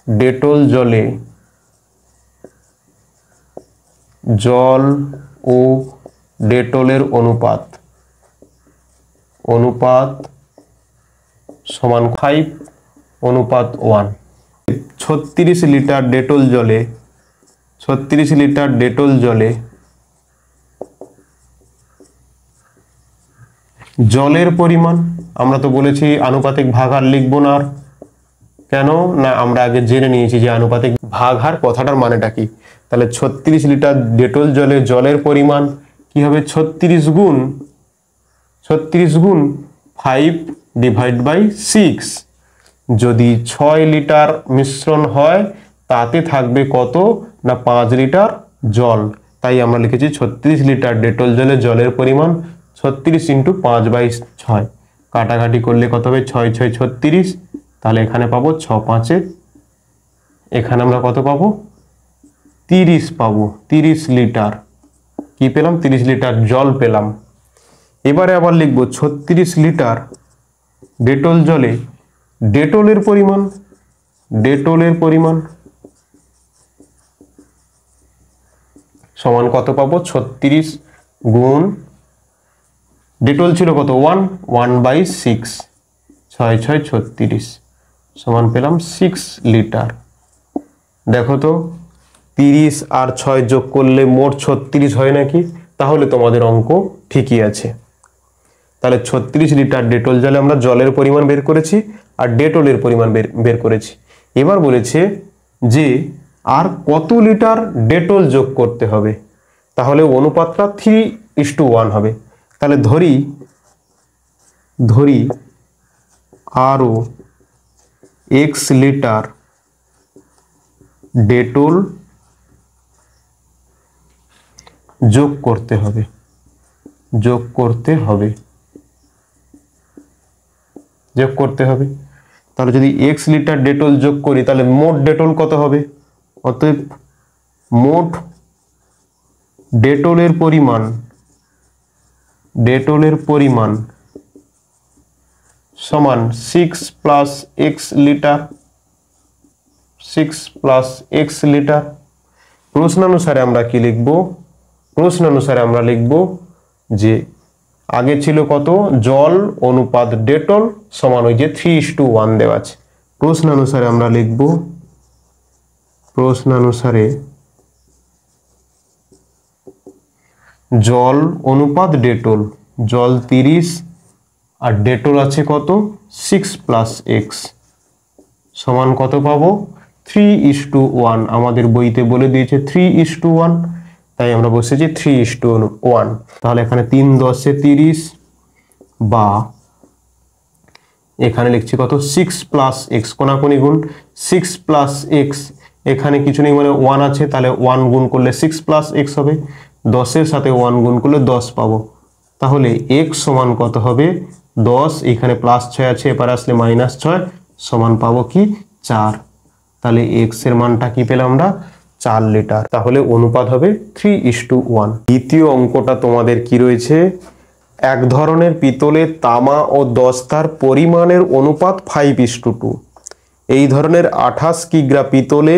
Dettol জলে জল ও ডেটলের অনুপাত সমান 5:1। 36 লিটার ডেটল জলে 36 লিটার ডেটল জলে জলের পরিমাণ, আমরা তো বলেছি আনুপাতিক ভাগাহার লিখবো না, আর কেন না আমরা আগে জেনে নিয়েছি যে আনুপাতিক ভাগহার কথাটার মানেটা কি। তাহলে 36 লিটার ডেটল জলে জলের পরিমাণ কি হবে? 36 গুণ 5/6। যদি 6 লিটার মিশ্রণ হয় তাতে থাকবে কত না 5 লিটার জল, তাই আমরা লিখেছি 36 লিটার ডেটল জলে জলের পরিমাণ 36 × 5/6। কাটাকাটি করলে কত হবে? 6 × 6 = 36, তাহলে এখানে পাবো 6 × 5 এখানে আমরা কত পাবো? 30 পাবো। 30 লিটার কি পেলাম? 30 লিটার জল পেলাম। এবারে আবার লিখব 36 লিটার ডেটল জলে ডেটলের পরিমাণ সমান কত পাবো? 36 গুণ ডেটল ছিল কত? 1/6, 6 × 6 = 36 সমান পেলাম 6 লিটার। দেখো তো 30 আর 6 যোগ করলে মোট 36 হয় নাকি? তাহলে তোমাদের অঙ্ক ঠিকই আছে। তাহলে 36 লিটার ডেটল জলে আমরা জলের পরিমাণ বের করেছি আর ডেটলের পরিমাণ বের করেছি। এবার বলেছে যে আর কত লিটার ডেটল যোগ করতে হবে, তাহলে অনুপাতটা 3:1 হবে। তাহলে ধরি আরও x লিটার ডেটল যোগ করতে হবে। তাহলে যদি x লিটার ডেটল যোগ করি তাহলে মোট ডেটল কত হবে? অতএব মোট ডেটলের পরিমাণ সমান 6 + x লিটার। প্রশ্নানুসারে আমরা কি লিখব? আমরা লিখব যে আগে ছিল কত? জল অনুপাত ডেটল সমান ওই যে 3:1 দেওয়া আছে। প্রশ্নানুসারে আমরা লিখব জল অনুপাত ডেটল, জল 30 আর ডেটল আছে কত? 6 + x সমান কত পাবো? 3:1। আমাদের বইতে বলে দিয়েছে 3:1, তাই আমরা বসেছি 3:1। তাহলে এখানে 3 × 10 = 30 বা এখানে লিখছি কত? 6 + x, কোনাকুনি গুণ 6 + x, এখানে কিছু নেই মানে 1 আছে, তাহলে 1 গুণ করলে 6 + x হবে। 10 এর সাথে 1 গুণ করলে 10 পাবো। তাহলে x সমান কত হবে? 10, এখানে +6 আছে, এপারে আসলে -6 সমান পাবো কি? 4। তাহলে x এর মানটা কি পেলাম আমরা? 4 লিটার। তাহলে অনুপাত হবে 3:1। দ্বিতীয় অঙ্কটা তোমাদের কি রয়েছে? এক ধরনের পিতলে তামা ও দস্তার পরিমাণের অনুপাত 5:2। এই ধরনের 28 কিগ্রা পিতলে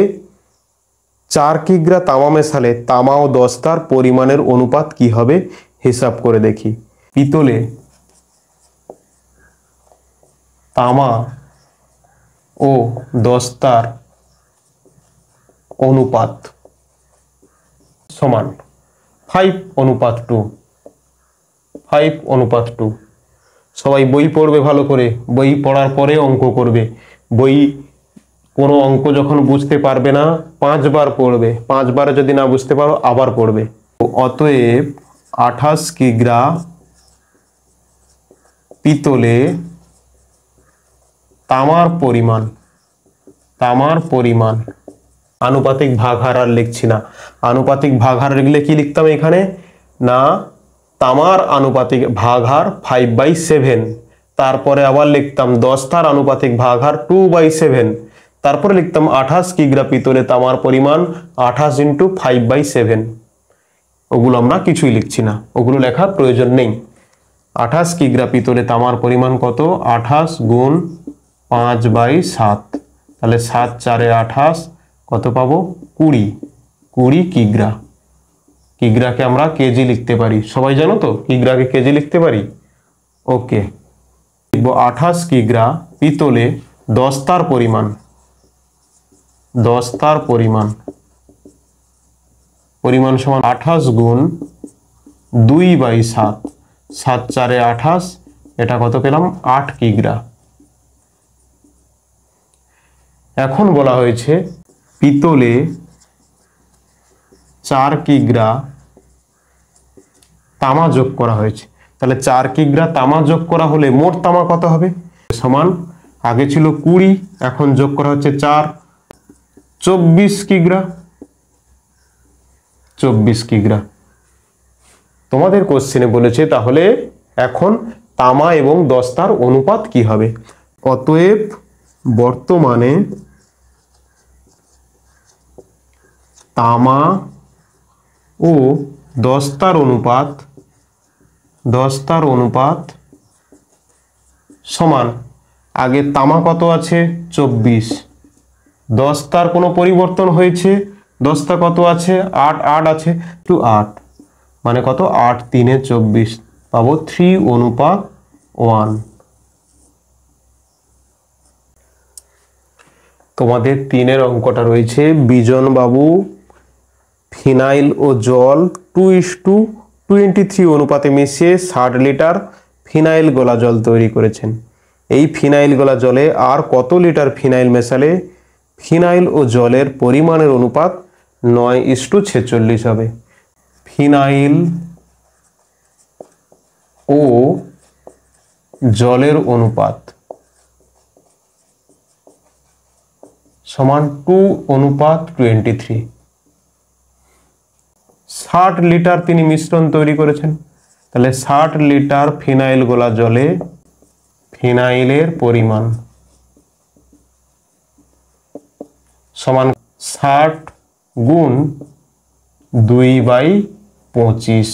4 কিগ্রা তামা মেশালে তামা ও দস্তার পরিমাণের অনুপাত কি হবে? হিসাব করে দেখি। পিতলে তামা ও দস্তার অনুপাত সমান 5:2। সবাই বই পড়বে ভালো করে, বই পড়ার পরে অঙ্ক করবে। বই কোনো অঙ্ক যখন বুঝতে পারবে না 5 বার পড়বে, 5 বারে যদি না বুঝতে পারো আবার পড়বে। অতএব 28 কিগ্রা পিতলে তামার পরিমাণ আনুপাতিক ভাগহার আর লিখছি না। আনুপাতিক ভাগহার লিখলে কি লিখতাম এখানে? না তামার আনুপাতিক ভাগহার 5/7, তারপরে আবার লিখতাম দস্তার আনুপাতিক ভাগহার 2/7, তারপরে লিখতাম 28 কিগ্রা পিতলে তামার পরিমাণ 28 × 5/7। ওগুলো আমরা কিছুই লিখছি না, ওগুলো লেখার প্রয়োজন নেই। 28 কিগ্রা পিতলে তামার পরিমাণ কত? 28 × 5/7, তাহলে 7 4 28 কত পাবো 20 20 কিগ্রা। কিগ্রাকে আমরা কেজি লিখতে পারি, সবাই জানো তো কিগ্রাকে কেজি লিখতে পারি। ওকে, 28 কিগ্রা পিতলে দস্তার পরিমাণ, দস্তার পরিমাণ পরিমাণ সমান 28 গুণ 2/7, 7 4 28, এটা কত পেলাম 8 কিগ্রা। এখন বলা হয়েছে পিতলে 4 কিগ্রা তামা যোগ করা হয়েছে, তাহলে 4 কিগ্রা তামা যোগ করা হলে মোট তামা কত হবে সমান, আগে ছিল 20 এখন যোগ করা হচ্ছে 4, 24 কিগ্রা। 24 কিগ্রা তোমাদের কোশ্চেনে বলেছে, তাহলে এখন তামা এবং দস্তার অনুপাত কি হবে। অতএব বর্তমানে তামা ও দস্তার অনুপাত, দস্তার অনুপাত সমান, আগে তামা কত আছে 24, দস্তার কোনো পরিবর্তন হয়েছে, দস্তা কত আছে 8 8 আছে টু 8 মানে কত 8 3 24 পাবো 3:1। তোমাদের 3 অঙ্কটা রয়েছে, বিজন বাবু ফিনাইল ও জল 2:23 অনুপাতে মিশিয়ে 60 লিটার ফিনাইল গোলা জল তৈরি করেছেন। এই ফিনাইল গোলা জলে আর কত লিটার ফিনাইল মেশালে ফিনাইল ও জলের পরিমাণের অনুপাত 9:46 হবে। ফিনাইল ও জলের অনুপাত সমান 2:23। 60 লিটার তিনি মিশ্রণ তৈরি করেছেন, তাহলে 60 লিটার ফিনাইল গোলা জলে ফিনাইলের পরিমাণ সমান 60 গুণ 2/25।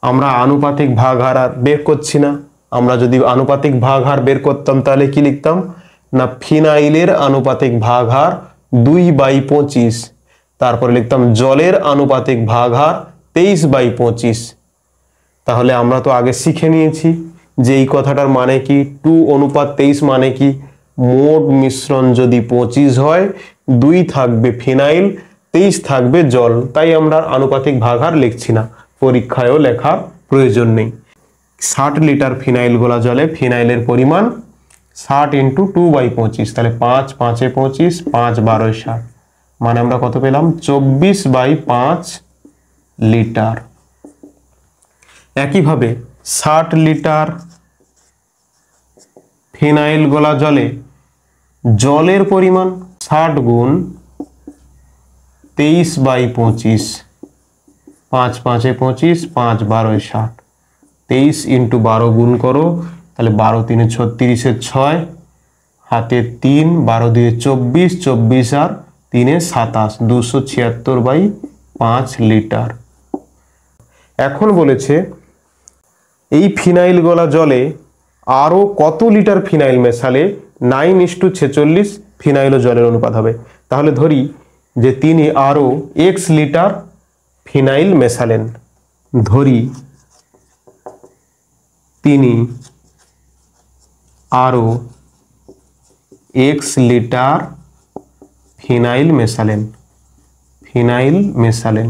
আমরা আনুপাতিক ভাগহার আর বের করছি না, আমরা যদি আনুপাতিক ভাগহার বের করতাম তাহলে কি লিখতাম না ফিনাইলের আনুপাতিক ভাগহার 2/25, তারপরে লিখতাম জলের আনুপাতিক ভাগহার 23/25। তাহলে আমরা তো আগে শিখে নিয়েছি যে এই কথাটার মানে কি 2:23 মানে কি মোট মিশ্রণ যদি 25 হয় 2 থাকবে ফিনাইল 23 থাকবে জল, তাই আমরা আনুপাতিক ভাগহার লিখছি না, পরীক্ষায়ও লেখার প্রয়োজন নেই। 60 লিটার ফিনাইল গোলা জলে ফিনাইলের পরিমাণ 60 × 2/25, তাহলে 5 5 25 5 12 60 মানে আমরা কত পেলাম 24/5 লিটার। একইভাবে 60 লিটার ফিনাইল গোলা জলে জলের পরিমাণ 60 গুণ 23/25, 5 5 25 5 12 60, 23 × 12 গুণ করো, তাহলে 12 3 36 6 হাতে 3 12 2 24 24 আর 3 27 276/5 লিটার। এখন বলেছে এই ফিনাইল গোলা জলে আরও কত লিটার ফিনাইল মেশালে 9:46 ফিনাইল ও জলের অনুপাত হবে। তাহলে ধরি যে তিনি আরও x লিটার ফিনাইল মেশালেন, ধরি তিনি আরও x লিটার ফিনাইল মেশালেন, ফিনাইল মেশালেন,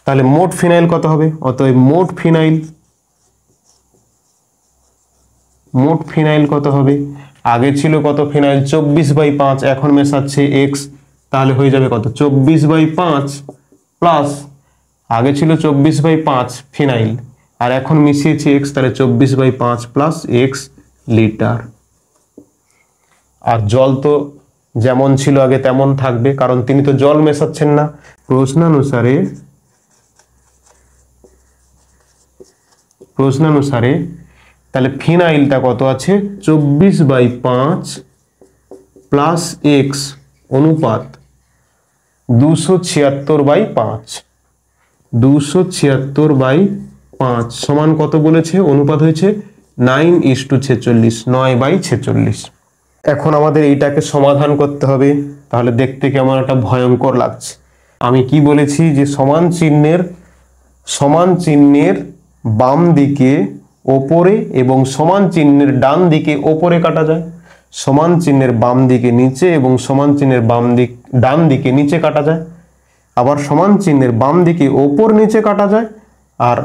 তাহলে মোট ফিনাইল কত হবে। অতএব মোট ফিনাইল কত হবে, আগে ছিল কত ফিনাইল 24/5, এখন মেশাচ্ছে x, তাহলে হয়ে যাবে কত 24/5 প্লাস আগে ছিল 24/5 ফিনাইল আর এখন মিশিয়েছি x, তাহলে 24/5 প্লাস x লিটার। আর জল তো যেমন ছিল আগে তেমন থাকবে, কারণ তিনি তো জল মেশাচ্ছেন না। প্রশ্নানুসারে তাহলে ফিনাইলটা কত আছে 24/5 প্লাস x অনুপাত 276/5, 276/5 সমান কত বলেছে, অনুপাত হয়েছে 9:46, 9/46। এখন আমাদের এইটাকে সমাধান করতে হবে। তাহলে দেখতে কেমন একটা ভয়ঙ্কর লাগছে। আমি কি বলেছি যে সমান চিহ্নের বাম দিকে ওপরে এবং সমান চিহ্নের ডান দিকে ওপরে কাটা যায়। সমান চিহ্নের বাম দিকে নিচে এবং সমান চিহ্নের ডান দিকে নিচে কাটা যায়। আবার সমান চিহ্নের বাম দিকে ওপর নিচে কাটা যায়, আর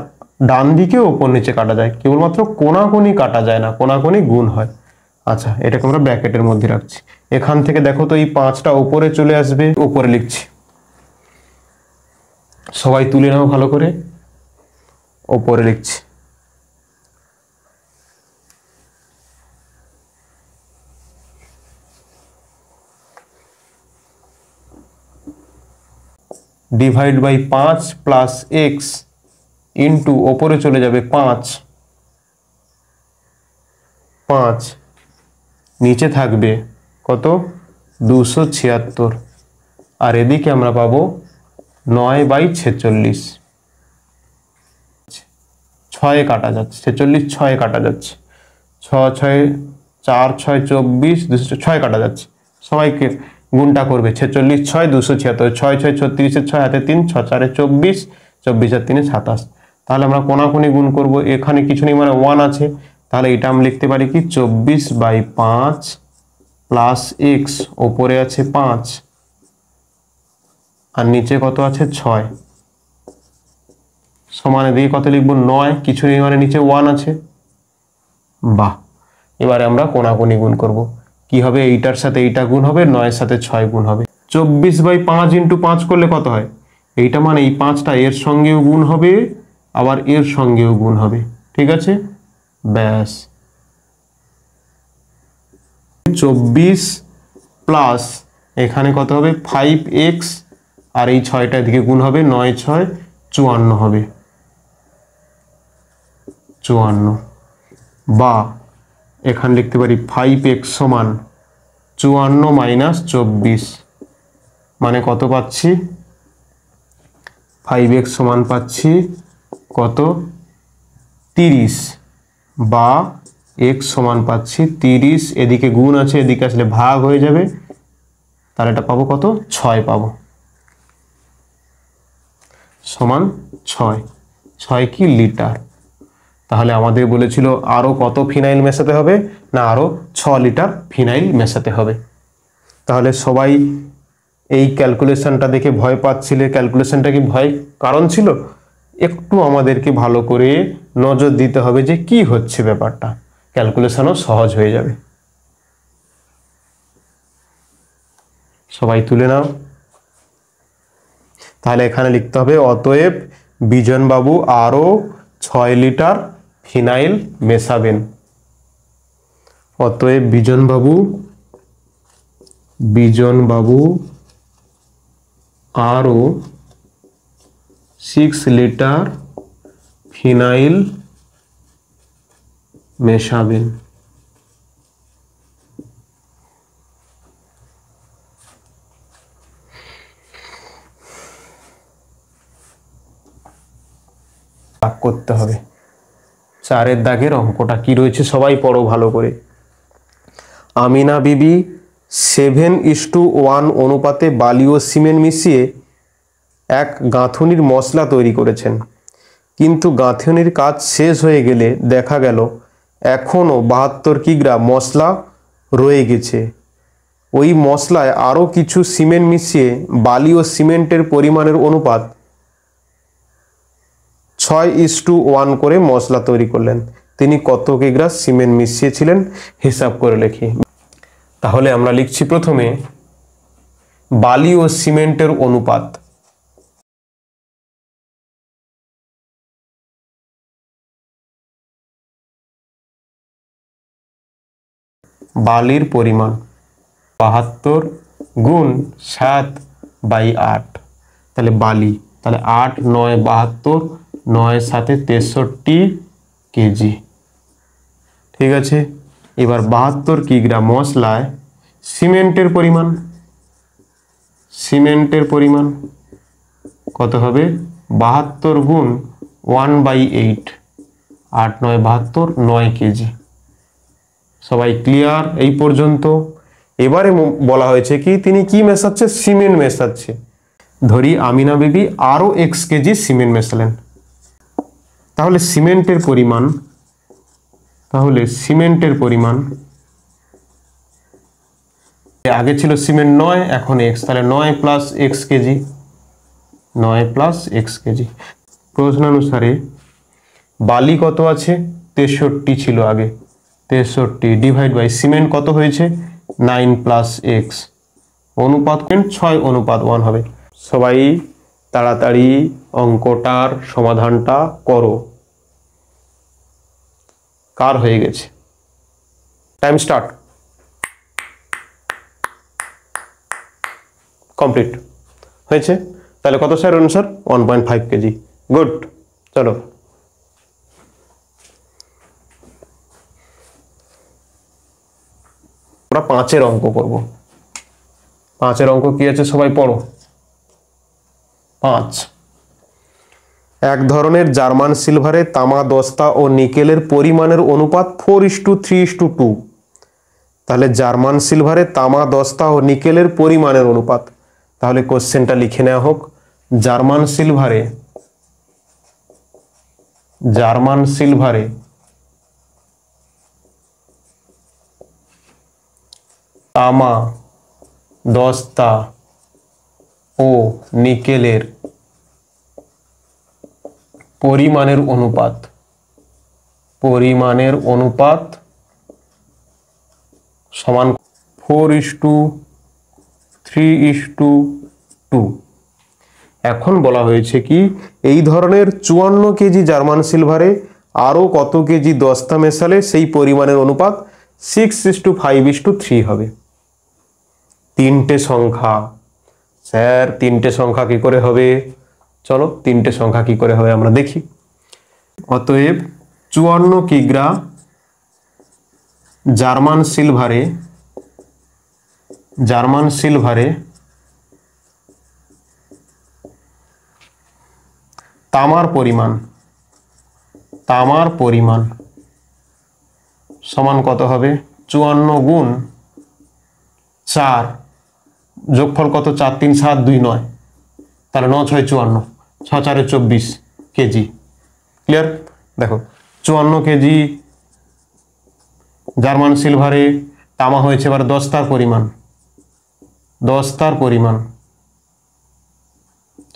ডান দিকে ওপর নিচে কাটা যায়। কেবলমাত্র কোনাকুনি কাটা যায় না, কোনাকুনি গুণ হয়। আচ্ছা, এটাকে আমরা ব্র্যাকেটের মধ্যে রাখছি। এখান থেকে দেখো তো এই 5টা উপরে চলে আসবে, উপরে লিখছি। সবাই তুলে নাও ভালো করে, উপরে লিখছি। Divide by 5 plus x into ওপরে চলে যাবে 5, নিচে থাকবে কত 276, আর এদিকে আমরা পাবো 9/46। 6 কাটা যাচ্ছে, 46 6 কাটা যাচ্ছে, 6 6 4 6 24, 206 কাটা যাচ্ছে। সবাইকে গুণটা করবে, 46 6 276, 6 6 36, 6 হাতে 3, 6 4 24, 24 আর 3 27। তাহলে আমরা কোনাকুনি গুণ করব, এখানে কিছু নেই মানে 1 আছে, তাহলে এটা আমি লিখতে পারি কি 24/5 প্লাস এক্স, ওপরে আছে 5 আর নিচে কত আছে 6, সমানে দিয়ে কত লিখবো 9, কিছু নেই মানে নিচে 1 আছে। বাহ, এবারে আমরা কোনাকুনি গুণ করব। কি হবে, এইটার সাথে এইটা গুণ হবে, 9 সাথে 6 গুণ হবে। 24/5 ইন্টু 5 করলে কত হয়, এইটা মানে এই 5টা এর সঙ্গেও গুণ হবে, আবার এর সঙ্গেও গুণ হবে। ঠিক আছে, ব্যাস। 24 প্লাস এখানে কত হবে 5x, আর এই 6টা দিকে গুণ হবে, 9 6 54 হবে, 54। বা এখানে লিখতে পারি 5x সমান 54 মাইনাস 24, মানে কত পাচ্ছি, 5x সমান পাচ্ছি কত 30, বা x সমান পাচ্ছি 30, এদিকে গুণ আছে, এদিকে আসলে ভাগ হয়ে যাবে, তাহলে এটা পাবো কত 6 পাবো, সমান 6। 6 কি লিটার। তাহলে আমাদের বলেছিল আরো কত ফিনাইল মেশাতে হবে, না আরো 6 লিটার ফিনাইল মেশাতে হবে। তাহলে সবাই এই ক্যালকুলেশনটা দেখে ভয় পাচ্ছিলে, ক্যালকুলেশনটা কি ভয় কারণ ছিল? একটু আমাদেরকে ভালো করে নজর দিতে হবে যে কি হচ্ছে ব্যাপারটা, ক্যালকুলেশনও সহজ হয়ে যাবে। সবাই তুলে নাও। তাহলে এখানে লিখতে হবে অতএব বিজনবাবু আরো 6 লিটার ফিনাইল মেশাবেন। অতএব বিজনবাবু আরো 6 লিটার ফিনাইল মেশাবেন। করতে হবে। 4-এর দাগের অঙ্কটা কি রয়েছে সবাই পড়ো ভালো করে। আমিনা বিবি 7:1 অনুপাতে বালি ও সিমেন্ট মিশিয়ে এক গাঁথুনির মশলা তৈরি করেছেন, কিন্তু গাঁথুনির কাজ শেষ হয়ে গেলে দেখা গেল এখনও 72 কিগ্রা মশলা রয়ে গেছে। ওই মশলায় আরও কিছু সিমেন্ট মিশিয়ে বালি ও সিমেন্টের পরিমাণের অনুপাত 6:1 করে মশলা তৈরি করলেন। তিনি কত কিগ্রা সিমেন্ট মিশিয়েছিলেন হিসাব করে লিখি। তাহলে আমরা লিখছি প্রথমে বালি ও সিমেন্টের অনুপাত। বালির পরিমাণ 72 গুণ 7/8, তাহলে বালি, তাহলে 8 9 72, 9 7 63 কেজি। ঠিক আছে, এবার 72 কিগ্রা মশলায় সিমেন্টের পরিমাণ কত হবে 72 গুণ 1/8, 8 9 72 9 কেজি। সবাই ক্লিয়ার এই পর্যন্ত? এবারে বলা হয়েছে কি তিনি কি মেশাচ্ছে, সিমেন্ট মেশাচ্ছে। ধরি আমিনা বিবি আরো x কেজি সিমেন্ট মেশালেন, তাহলে সিমেন্টের পরিমাণ আগে ছিল সিমেন্ট 9, এখন x, তাহলে 9 plus x KG, 9 plus x KG. প্রশ্নানুসারে বালি কত আছে, 63 ছিল আগে, 63 ডিভাইড বাই সিমেন্ট কত হয়েছে 9 প্লাস x, অনুপাত 6:1 হবে। সবাই তাড়াতাড়ি অঙ্কটার সমাধানটা করো। কার হয়ে গেছে? Time start. কমপ্লিট হয়েছে? তাহলে কত স্যার অনুসার 1.5 কেজি। গুড, চলো আমরা 5-এর অঙ্ক করব। 5-এর অঙ্ক কি আছে সবাই পড়ো। 5, এক ধরনের জার্মান সিলভারে তামা দস্তা ও নিকেলের পরিমাণের অনুপাত 4:3:2। তাহলে জার্মান সিলভারে তামা দস্তা ও নিকেলের পরিমাণের অনুপাত, তাহলে কোশ্চেনটা লিখে নেওয়া হোক। জার্মান সিলভারে তামা দস্তা ও নিকেলের পরিমাণের অনুপাত সমান 4:3:2। এখন বলা হয়েছে কি এই ধরনের 54 কেজি জার্মান সিলভারে আরো কত কেজি দস্তা মেশালে সেই পরিমাণের অনুপাত 6:5:3 হবে। তিনটে সংখ্যা স্যার, তিনটে সংখ্যা কি করে হবে? চলো তিনটে সংখ্যা কি করে হবে আমরা দেখি। অতএব 54 কিগ্রা জার্মান সিলভারে তামার পরিমাণ সমান কত হবে? 54 গুণ 4, যোগফল কত? 4 3 7 2 9, তাহলে 9 6 54, 6 4 24 কেজি। ক্লিয়ার? দেখো 54 কেজি জার্মান সিলভারে তামা হয়েছে, এবার দস্তার পরিমাণ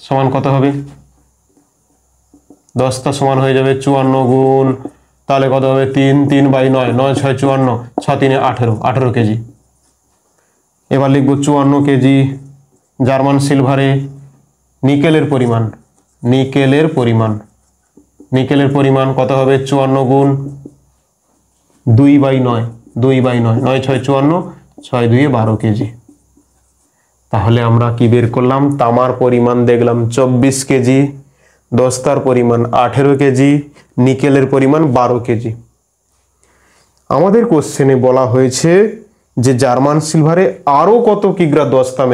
সমান কত হবে? দস্তা সমান হয়ে যাবে 54 গুণ, তাহলে কত হবে? 3 3/9, 9 6 54, 6 3 18 কেজি। এবার লিখব 54 কেজি জার্মান সিলভারে নিকেলের পরিমাণ কত হবে? 54 গুণ 2/9, 9 6 54, 6 2 12 কেজি। তাহলে আমরা কি বের করলাম? তামার পরিমাণ দেখলাম 24 কেজি, দস্তার পরিমাণ 18 কেজি, নিকেলের পরিমাণ 12 কেজি। আমাদের কোশ্চেনে বলা হয়েছে যে জার্মান সিলভারে আরো কত কিগ্রা দস্তা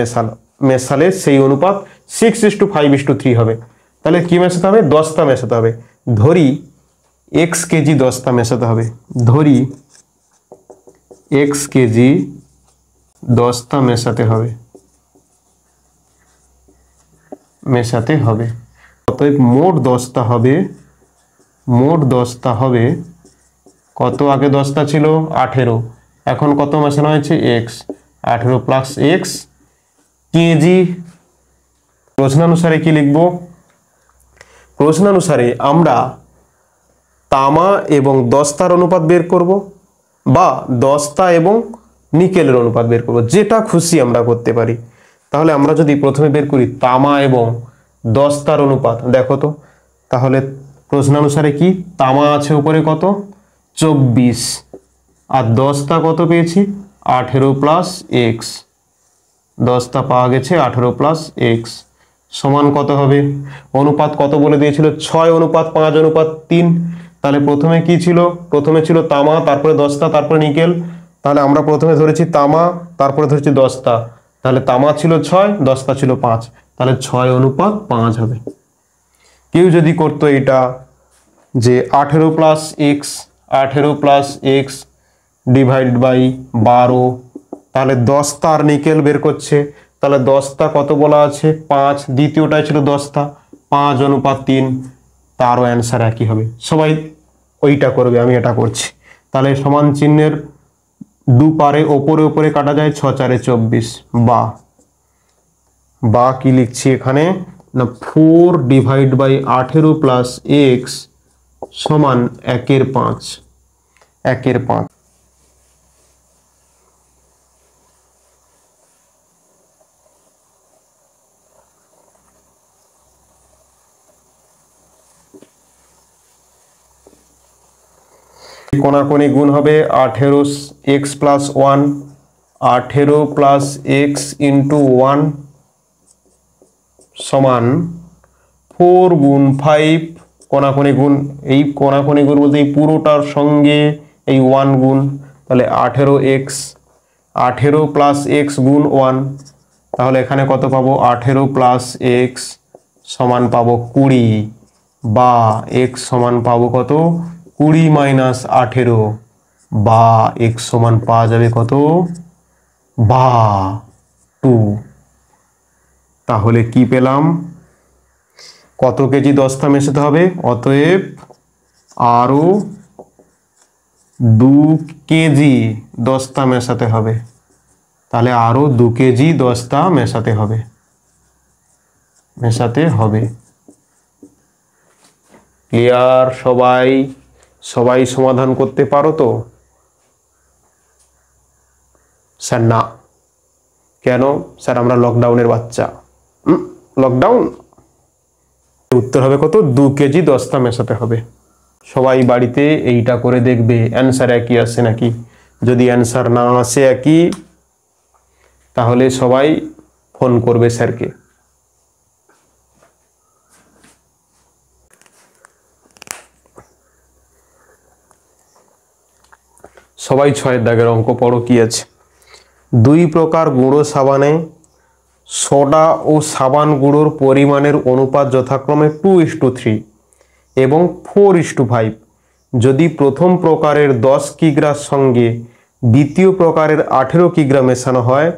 মেশালে সেই অনুপাত 6:5:3 হবে। তাহলে কি মেশাতে হবে? দস্তা মেশাতে হবে। ধরি x কেজি দস্তা মেশাতে হবে, x কেজি দস্তা মেশাতে হবে। অতএব মোট দস্তা হবে কত? আগে দস্তা ছিল 18, এখন কত মেশানো হয়েছে? x, 18 plus x KG. প্রশ্নানুসারে কি লিখব? প্রশ্নানুসারে আমরা তামা এবং দস্তার অনুপাত বের করব, বা দস্তা এবং নিকেলের অনুপাত বের করব, যেটা খুশি আমরা করতে পারি। তাহলে আমরা যদি প্রথমে বের করি তামা এবং দস্তার অনুপাত, দেখো তো তাহলে প্রশ্নানুসারে কি তামা আছে উপরে কত? 24, আর দস্তা কত পেয়েছি? 18 প্লাস x, দস্তা পাওয়া গেছে 18 প্লাস x সমান কত হবে? অনুপাত কত বলে দিয়েছিল? 6:5:3। তাহলে প্রথমে কি ছিল? প্রথমে ছিল তামা, তারপরে দস্তা, তারপরে নিকেল। তাহলে আমরা প্রথমে ধরেছি তামা, তারপরে ধরেছি দস্তা। তাহলে তামা ছিল 6, দস্তা ছিল 5, তাহলে 6:5 হবে। কেউ যদি করতো এটা যে 18 plus x, 18 plus x divide by 12, তাহলে 10টা আর নিকেল বের করছে, তাহলে 10টা কত বলা আছে 5, দ্বিতীয়টাই ছিল 10টা, 5:3, তারও অ্যান্সার একই হবে। সবাই ওইটা করবে, আমি এটা করছি। তাহলে সমান চিহ্নের দুপারে ওপরে ওপরে কাটা যায়, 6 4 24, বা কি লিখছি এখানে না 4 ডিভাইড বাই 18 প্লাস এক্স সমান 1/5, 1/5। কোনাকুনি গুণ হবে 18x plus 1, 18 plus x into 1 সমান 4 গুণ 5, কোনাকুনি গুণ, এই কোনাকুনি গুণ বলতে এই পুরোটার সঙ্গে এই 1 গুণ, তাহলে 18x, 18 প্লাস এক্স গুণ 1, তাহলে এখানে কত পাবো 18 প্লাস এক্স সমান পাবো 20, বা এক্স সমান পাবো কত 20 মাইনাস 18, বা এক্স সমান পাওয়া যাবে কত বা 2। তাহলে কি পেলাম, কত কেজি দস্তা মেশাতে হবে, অতএব আরো 2 কেজি দস্তা মেশাতে হবে, তাহলে আরো 2 কেজি দস্তা মেশাতে হবে, ক্লিয়ার? সবাই সমাধান করতে পারো তো? স্যার না, কেন? স্যার আমরা লকডাউনের বাচ্চা। লকডাউন? উত্তর হবে কত 2 কেজি দস্তা মেশাতে হবে। সবাই বাড়িতে এইটা করে দেখবে অ্যান্সার একই আসে নাকি। যদি অ্যান্সার না আসে একই, তাহলে সবাই ফোন করবে স্যারকে। সবাই 6 দাগের অঙ্ক পড়ো কি আছে। 2 প্রকার গুঁড়ো সাবানে সোডা ও সাবান গুঁড়োর পরিমাণের অনুপাত যথাক্রমে 2:3 এবং 4:5। যদি প্রথম প্রকারের 10 কিগ্রার সঙ্গে দ্বিতীয় প্রকারের 18 কিগ্রা মেশানো হয়,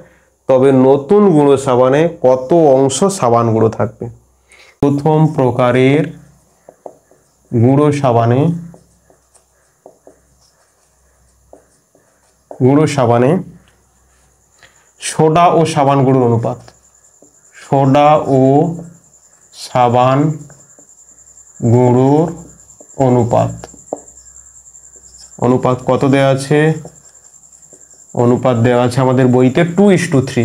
তবে নতুন গুঁড়ো সাবানে কত অংশ সাবান গুঁড়ো থাকবে? প্রথম প্রকারের গুঁড়ো সাবানে সোডা ও সাবান গুঁড়োর অনুপাত, সোডা ও সাবান গুঁড়োর অনুপাত কত দেওয়া আছে? অনুপাত দেওয়া আছে আমাদের বইতে 2:3।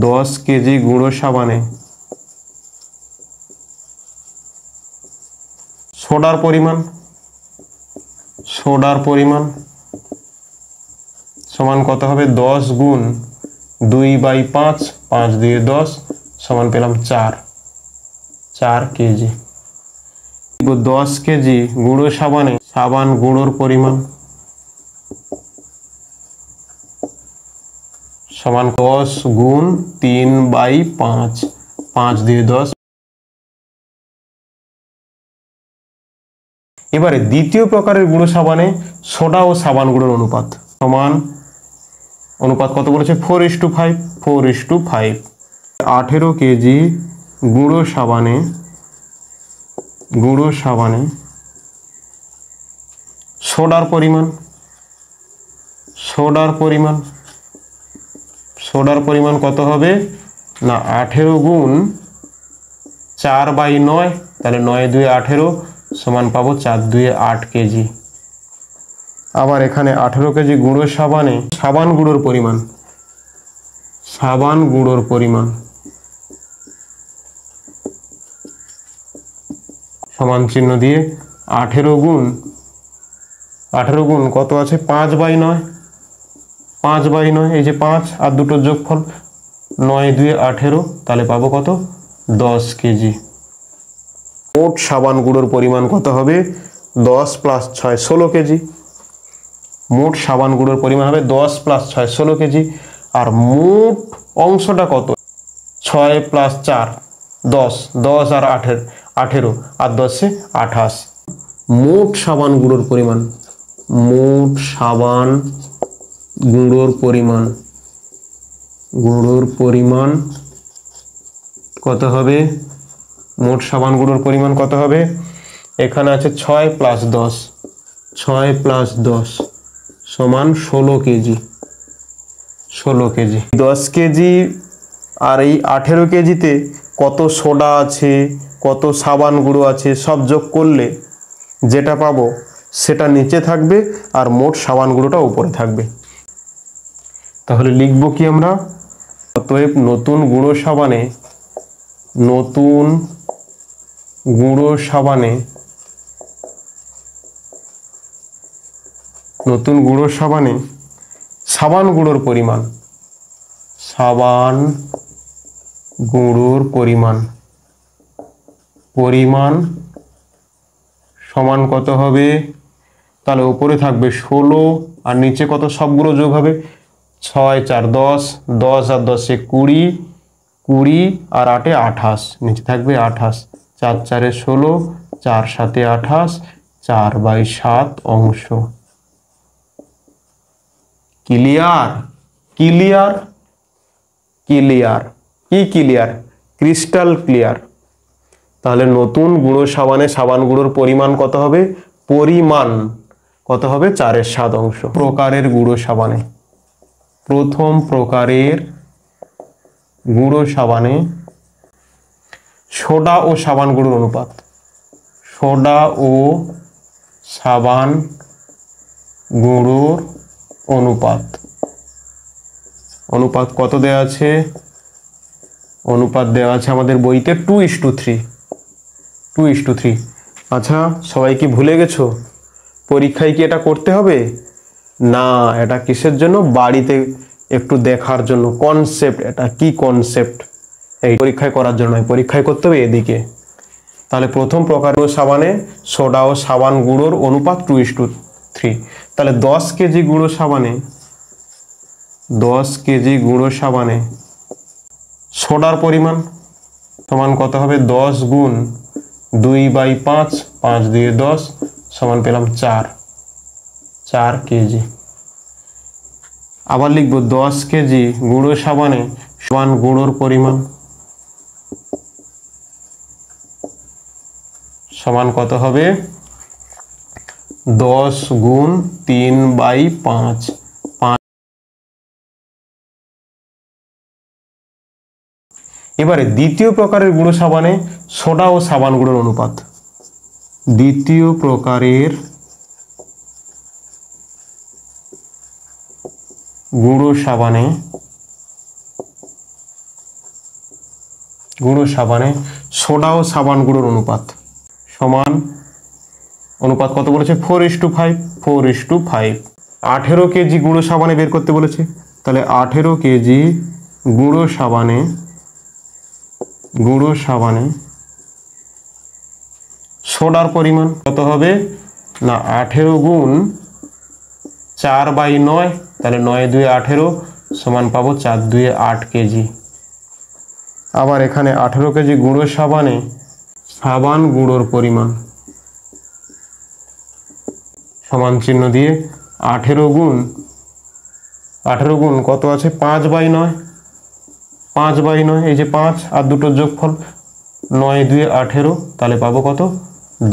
10 কেজি গুঁড়ো সাবানে সোডার পরিমাণ সমান কত হবে 10 গুণ 2/5, 5 দিয়ে 10 সমান পেলাম 4 কেজি। 10 কেজি গুঁড়ো সাবানে সাবান গুঁড়োর পরিমাণ সমান 10 গুণ 3/5, 5 দিয়ে 10। এবারে দ্বিতীয় প্রকারের গুঁড়ো সাবানে সোডা ও সাবান গুঁড়োর অনুপাত সমান, অনুপাত কত বলেছে 4:5। 18 কেজি গুঁড়ো সাবানে সোডার পরিমাণ কত হবে না 18 গুণ 4/9, তাহলে 9 2 18 সমান পাবো 4 2 8 কেজি। আবার এখানে 18 কেজি গুঁড়ো সাবানে সাবান গুঁড়োর পরিমাণ সমান চিহ্ন দিয়ে 18 গুণ কত আছে 5/9, এই যে 5 আর দুটোর যোগফল 9 2 18, তাহলে পাবো কত 10 কেজি। মোট সাবান গুঁড়োর পরিমাণ কত হবে 10 + 6 16 কেজি। মোট সাবান গুঁড়োর পরিমাণ হবে 10 + 6 16 কেজি। আর মোট অংশটা কত 6 + 4 10, 10 আর 18 আর 10 28। মোট সাবান গুঁড়োর পরিমাণ, মোট সাবান গুঁড়োর পরিমাণ, গুঁড়োর পরিমাণ কত হবে? মোট সাবান গুঁড়োর পরিমাণ কত হবে? এখানে আছে 6 + 10, 6 + 10 সমান 16 কেজি। 16 কেজি। 10 কেজি আর এই 18 কেজিতে কত সোডা আছে, কত সাবান গুঁড়ো আছে সব যোগ করলে যেটা পাবো সেটা নিচে থাকবে আর মোট সাবান গুঁড়োটা উপরে থাকবে। তাহলে লিখব কি আমরা? অতএব নতুন গুঁড়ো সাবানে, নতুন গুঁড়ো সাবানে, নতুন গুঁড়ো সাবানে সাবান গুঁড়োর পরিমাণ, সাবান গুঁড়োর পরিমাণ, পরিমাণ সমান কত হবে? তাহলে উপরে থাকবে 16 আর নিচে কত সবগুলো যোগ হবে? 6 × 4 = 10, 10 আর 10 = 20, 20 আর 8 = 28, নিচে থাকবে 28, 4 × 4 = 16, 4 × 7 = 28, 4/7 অংশ। ক্লিয়ার? ক্লিয়ার? ক্লিয়ার? কি ক্লিয়ার? Crystal clear. তাহলে নতুন গুঁড়ো সাবানে সাবান গুঁড়োর পরিমাণ কত হবে? পরিমাণ কত হবে? 4/7 অংশ। প্রকারের গুঁড়ো সাবানে, প্রথম প্রকারের গুঁড়ো সাবানে সোডা ও সাবান গুঁড়োর অনুপাত, সোডা ও সাবান গুঁড়োর অনুপাত, অনুপাত কত দেওয়া আছে? অনুপাত দেওয়া আছে আমাদের বইতে 2:3, 2:3। আচ্ছা, সবাই কি ভুলে গেছো? পরীক্ষায় কি এটা করতে হবে? না, এটা কিসের জন্য? বাড়িতে একটু দেখার জন্য, কনসেপ্ট। এটা কি কনসেপ্ট? এই পরীক্ষায় করার জন্য, পরীক্ষায় করতে হবে এদিকে। তাহলে প্রথম প্রকার সাবানে সোডা ও সাবান গুঁড়োর অনুপাত 2:3। তাহলে 10 কেজি গুঁড়ো সাবানে, 10 কেজি গুঁড়ো সাবানে সোডার পরিমাণ সমান কত হবে? 10 × 2/5, 5 × 2 = 10 সমান পেলাম 4, 4 কেজি। আবার লিখব 10 কেজি গুঁড়ো সাবানে সাবান গুঁড়োর পরিমাণ সমান কত হবে? 10 × 3/5, 5। এবারে দ্বিতীয় প্রকারের গুঁড়ো সাবানে সোডা ও সাবান গুঁড়োর অনুপাত, দ্বিতীয় প্রকারের গুঁড়ো সাবানে, গুঁড়ো সাবানে সোডা ও সাবান গুঁড়োর অনুপাত সমান, অনুপাত কত বলেছে? 4:5, 4:5। 18 কেজি গুঁড়ো সাবানে বের করতে বলেছে। তাহলে 18 কেজি গুঁড়ো সাবানে, গুঁড়ো সাবানে সোডার পরিমাণ কত হবে? না, 18 × 4/9, তাহলে 9 × 2 = 18 সমান পাবো 4 × 2 = 8 কেজি। আবার এখানে 18 কেজি গুঁড়ো সাবানে সাবান গুঁড়োর পরিমাণ সমান চিহ্ন দিয়ে 18 × কত আছে? 5/9, 5/9, এই যে 5 আর দুটোর যোগফল 9 × 2 = 18, তাহলে পাবো কত?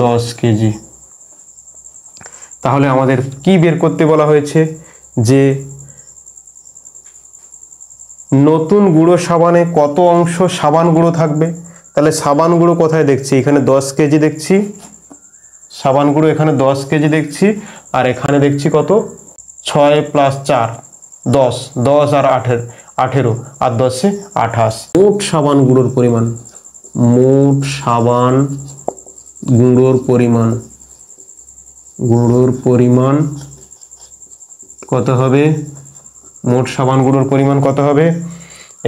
10 কেজি। তাহলে আমাদের কি বের করতে বলা হয়েছে? যে নতুন গুঁড়ো সাবানে কত অংশ সাবান গুঁড়ো থাকবে। তাহলে সাবান গুঁড়ো কোথায় দেখছি? এখানে 10 কেজি দেখছি, সাবান গুঁড়ো এখানে 10 কেজি দেখছি, আর এখানে দেখছি কত? 6 + 4 = 10, 10 আর 18 আর 10 = 28। মোট সাবান গুঁড়োর পরিমাণ, মোট সাবান গুঁড়োর পরিমাণ, গুঁড়োর পরিমাণ কত হবে? মোট সাবান গুঁড়োর পরিমাণ কত হবে?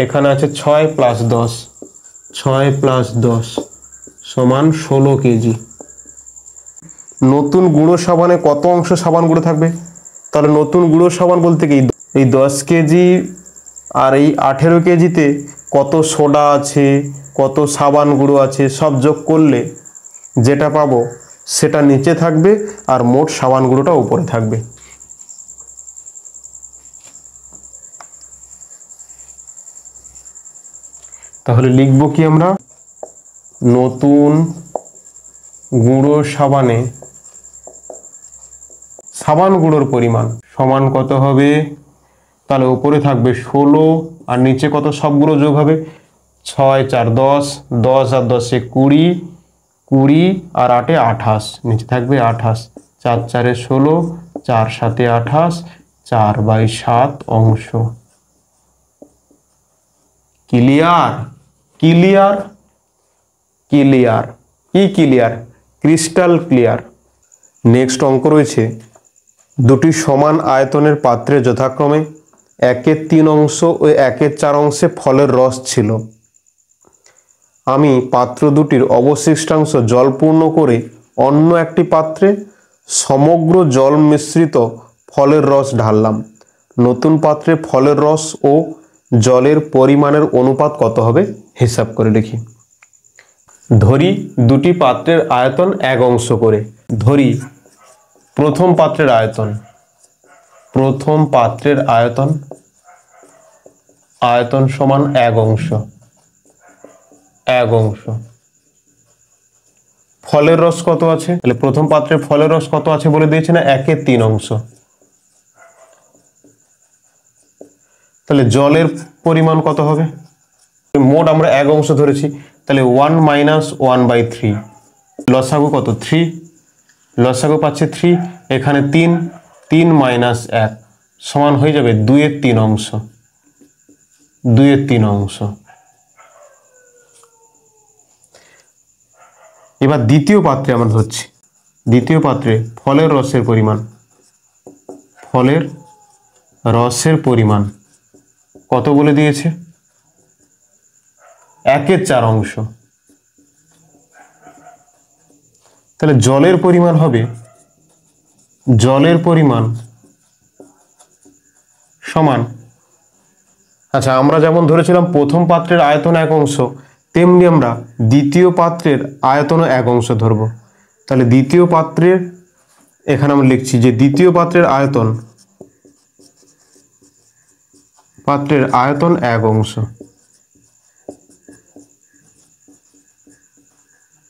এখানে আছে 6 + 10, 6 + 10 সমান 16 কেজি। নতুন গুঁড়ো সাবানে কত অংশ সাবান গুঁড়ো থাকবে? তাহলে নতুন গুঁড়ো সাবান বলতে কি এই 10 কেজি আর এই 18 কেজিতে কত সোডা আছে, কত সাবান গুঁড়ো আছে সব যোগ করলে যেটা পাবো সেটা নিচে থাকবে আর মোট সাবান গুঁড়োটা উপরে থাকবে। তাহলে লিখবো কি আমরা, নতুন গুঁড়ো সাবানে সাবান গুঁড়োর পরিমাণ সমান কত হবে, তাহলে উপরে থাকবে 16 আর নিচে কত সবগুলো যোগ হবে, 6 4 10, 10 আর 10 20, 20 আর 8 28, নিচে থাকবে 28, 4 4 16, 4 7 28, 4/7 অংশ। ক্লিয়ার? ক্লিয়ার? ক্লিয়ার? কি ক্লিয়ার? Crystal clear. নেক্সট অঙ্ক রয়েছে, দুটি সমান আয়তনের পাত্রে যথাক্রমে 1/3 অংশ ও 1/4 অংশে ফলের রস ছিল। আমি পাত্র দুটির অবশিষ্টাংশ জল পূর্ণ করে অন্য একটি পাত্রে সমগ্র জল মিশ্রিত ফলের রস ঢাললাম। নতুন পাত্রে ফলের রস ও জলের পরিমাণের অনুপাত কত হবে হিসাব করে লিখি। ধরি দুটি পাত্রের আয়তন 1 অংশ করে। ধরি প্রথম পাত্রের আয়তন, প্রথম পাত্রের আয়তন, আয়তন সমান 1 অংশ, 1 অংশ। ফলের রস কত আছে, তাহলে প্রথম পাত্রে ফলের রস কত আছে বলে দিয়েছে না, 1/3 অংশ। তাহলে জলের পরিমাণ কত হবে, মোট আমরা 1 অংশ ধরেছি, তাহলে 1 - 1/3, লসাগু কত 3, লসাগু পাচ্ছে 3, এখানে 3, 3 - 1 সমান হয়ে যাবে 2/3 অংশ, 2/3 অংশ। এবার দ্বিতীয় পাত্রে আমরা ধরছি, দ্বিতীয় পাত্রে ফলের রসের পরিমাণ, ফলের রসের পরিমাণ কত বলে দিয়েছে, 1/4 অংশ। তাহলে জলের পরিমাণ হবে, জলের পরিমাণ সমান, আচ্ছা আমরা যেমন ধরেছিলাম প্রথম পাত্রের আয়তন 1 অংশ, তেমনি আমরা দ্বিতীয় পাত্রের আয়তনও 1 অংশ ধরব। তাহলে দ্বিতীয় পাত্রের, এখানে আমরা লিখছি যে দ্বিতীয় পাত্রের আয়তন, পাত্রের আয়তন 1 অংশ,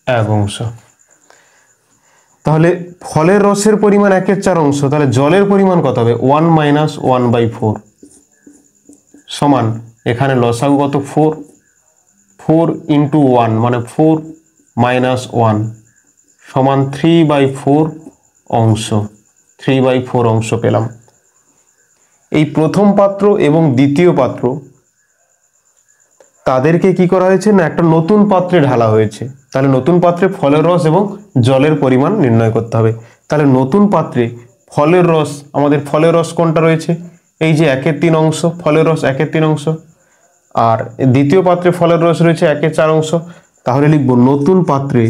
1 অংশ। তাহলে ফলের রসের পরিমাণ 1/4 অংশ, তাহলে জলের পরিমাণ কত হবে, 1 - 1/4 সমান, এখানে লসাগু কত 4, 4 × 1 মানে 4 - 1 সমান 3/4 অংশ, 3/4 অংশ পেলাম। এই প্রথম পাত্র এবং দ্বিতীয় পাত্র তাদেরকে কি করা হয়েছে না, একটা নতুন পাত্রে ঢালা হয়েছে। তাহলে নতুন পাত্রে ফলের রস এবং জলের পরিমাণ নির্ণয় করতে হবে। তাহলে নতুন পাত্রে ফলের রস, আমাদের ফলের রস কোনটা রয়েছে, এই যে 1/3 অংশ, ফলের রস 1/3 অংশ, আর দ্বিতীয় পাত্রে ফলের রস রয়েছে 1/4 অংশ। তাহলে লিখব নতুন পাত্রে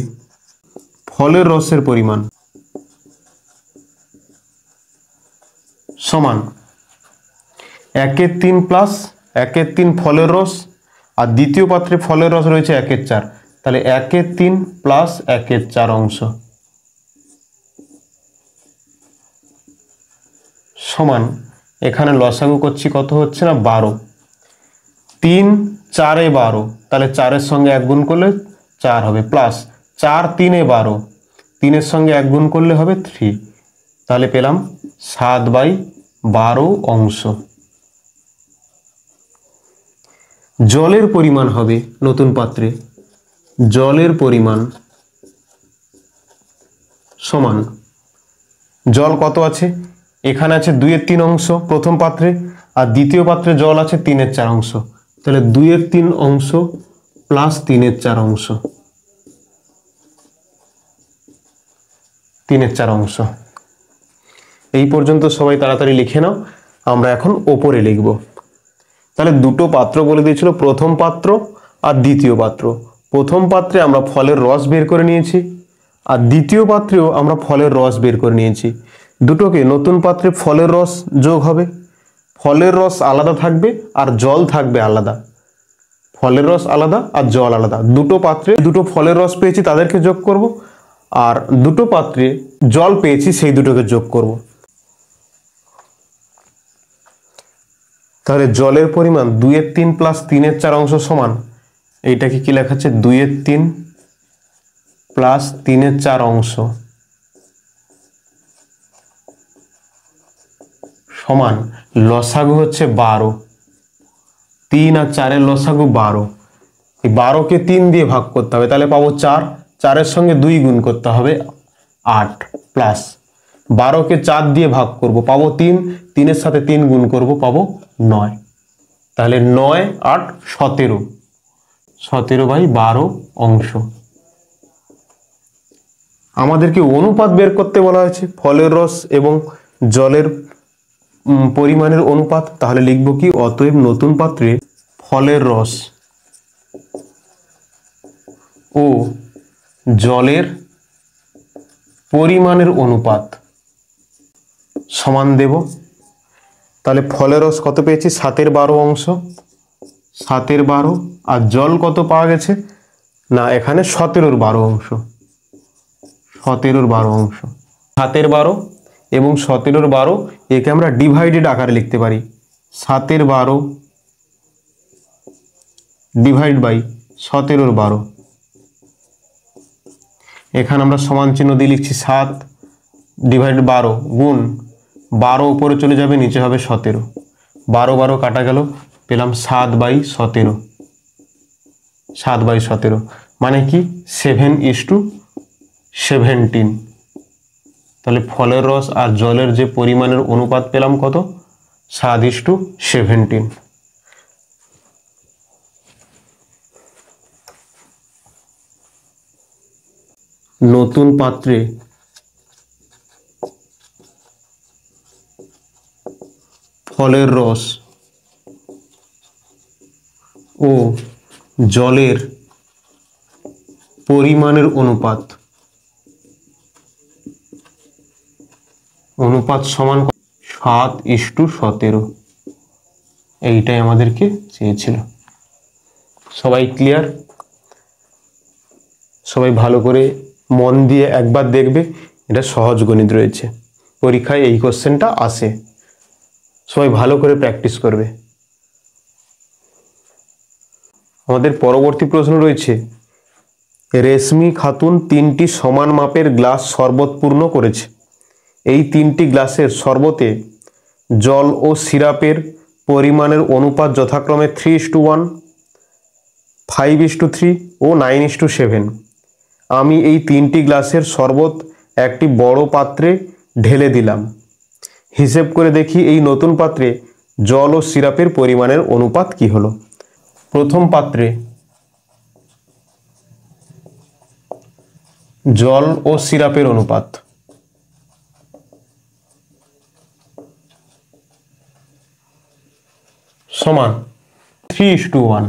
ফলের রসের পরিমাণ সমান 1/3 প্লাস 1/3 ফলের রস, আর দ্বিতীয় পাত্রে ফলের রস রয়েছে 1/4, তাহলে 1/3 প্লাস 1/4 অংশ সমান, এখানে লসাগু করছি কত হচ্ছে না 12, 3 4 12, তাহলে 4-এর সঙ্গে 1 গুণ করলে 4 হবে, প্লাস 4 3 12, 3-এর সঙ্গে 1 গুণ করলে হবে 3, তাহলে পেলাম 7/12 অংশ। জলের পরিমাণ হবে নতুন পাত্রে, জলের পরিমাণ সমান, জল কত আছে, এখানে আছে 2/3 অংশ প্রথম পাত্রে, আর দ্বিতীয় পাত্রে জল আছে 3/4 অংশ, তাহলে 2/3 অংশ প্লাস 3/4 অংশ, 3/4 অংশ। এই পর্যন্ত সবাই তাড়াতাড়ি লিখে নাও, আমরা এখন ওপরে লিখব। তাহলে দুটো পাত্র বলে দিয়েছিল, প্রথম পাত্র আর দ্বিতীয় পাত্র। প্রথম পাত্রে আমরা ফলের রস বের করে নিয়েছি, আর দ্বিতীয় পাত্রেও আমরা ফলের রস বের করে নিয়েছি। দুটোকে নতুন পাত্রে ফলের রস যোগ হবে, ফলের রস আলাদা থাকবে আর জল থাকবে আলাদা, ফলের রস আলাদা আর জল আলাদা। দুটো পাত্রে দুটো ফলের রস পেয়েছি, তাদেরকে যোগ করব, আর দুটো পাত্রে জল পেয়েছি, সেই দুটোকে যোগ করব। তাহলে জলের পরিমাণ 2/3 প্লাস 3/4 অংশ সমান, এইটাকে কি লেখা আছে 2/3 প্লাস 3/4 অংশ সমান লসাগু হচ্ছে 12। 3 আর 4 এর লসাগু 12। এই 12কে 3 দিয়ে ভাগ করতে হবে, তাহলে পাবো 4। 4-এর সঙ্গে 2 গুণ করতে হবে 8, প্লাস 12কে 4 দিয়ে ভাগ করব, পাবো 3। 3-এর সাথে 3 গুণ করব, পাবো 9। তাহলে 9, 8, 17। 17/12 অংশ। আমাদেরকে অনুপাত বের করতে বলা হয়েছে, ফলের রস এবং জলের পরিমাণের অনুপাত। তাহলে লিখব কি, অতএব নতুন পাত্রে ফলের রস ও জলের পরিমাণের অনুপাত সমান দেব। তাহলে ফলের রস কত পেয়েছি, 7/12 অংশ। 7/12 আর জল কত পাওয়া গেছে না, এখানে 17/12 অংশ। 17/12 অংশ। 7/12 এবং 17/12 একে আমরা ডিভাইডেড আকারে লিখতে পারি। 7/12 ডিভাইড বাই 17/12। এখানে আমরা সমান চিহ্ন দিয়ে লিখছি 7 ডিভাইড 12 গুণ 12 উপরে চলে যাবে, নিচে হবে 17। 12 কাটা গেল, পেলাম 7/17। 7/17 মানে কি 7:17। তাহলে ফলের রস আর জলের যে পরিমাণের অনুপাত পেলাম কত, 7:17। নতুন পাত্রে ফলের রস ও জলের পরিমাণের অনুপাত সমান 7:17। এইটাই আমাদেরকে চেয়েছিল। সবাই ক্লিয়ার? সবাই ভালো করে মন দিয়ে একবার দেখবে, এটা সহজ গণিত রয়েছে, পরীক্ষায় এই কোশ্চেনটা আসে। সবাই ভালো করে প্র্যাকটিস করবে। আমাদের পরবর্তী প্রশ্ন রয়েছে, রেশমি খাতুন 3টি সমান মাপের গ্লাস শরবত পূর্ণ করেছে। এই 3টি গ্লাসের শরবতে জল ও সিরাপের পরিমাণের অনুপাত যথাক্রমে 3:1, 5:3 ও 9:7। আমি এই 3টি গ্লাসের শরবত একটি বড় পাত্রে ঢেলে দিলাম। হিসেব করে দেখি এই নতুন পাত্রে জল ও সিরাপের পরিমাণের অনুপাত কি হলো। প্রথম পাত্রে জল ও সিরাপের অনুপাত সমান 3:1।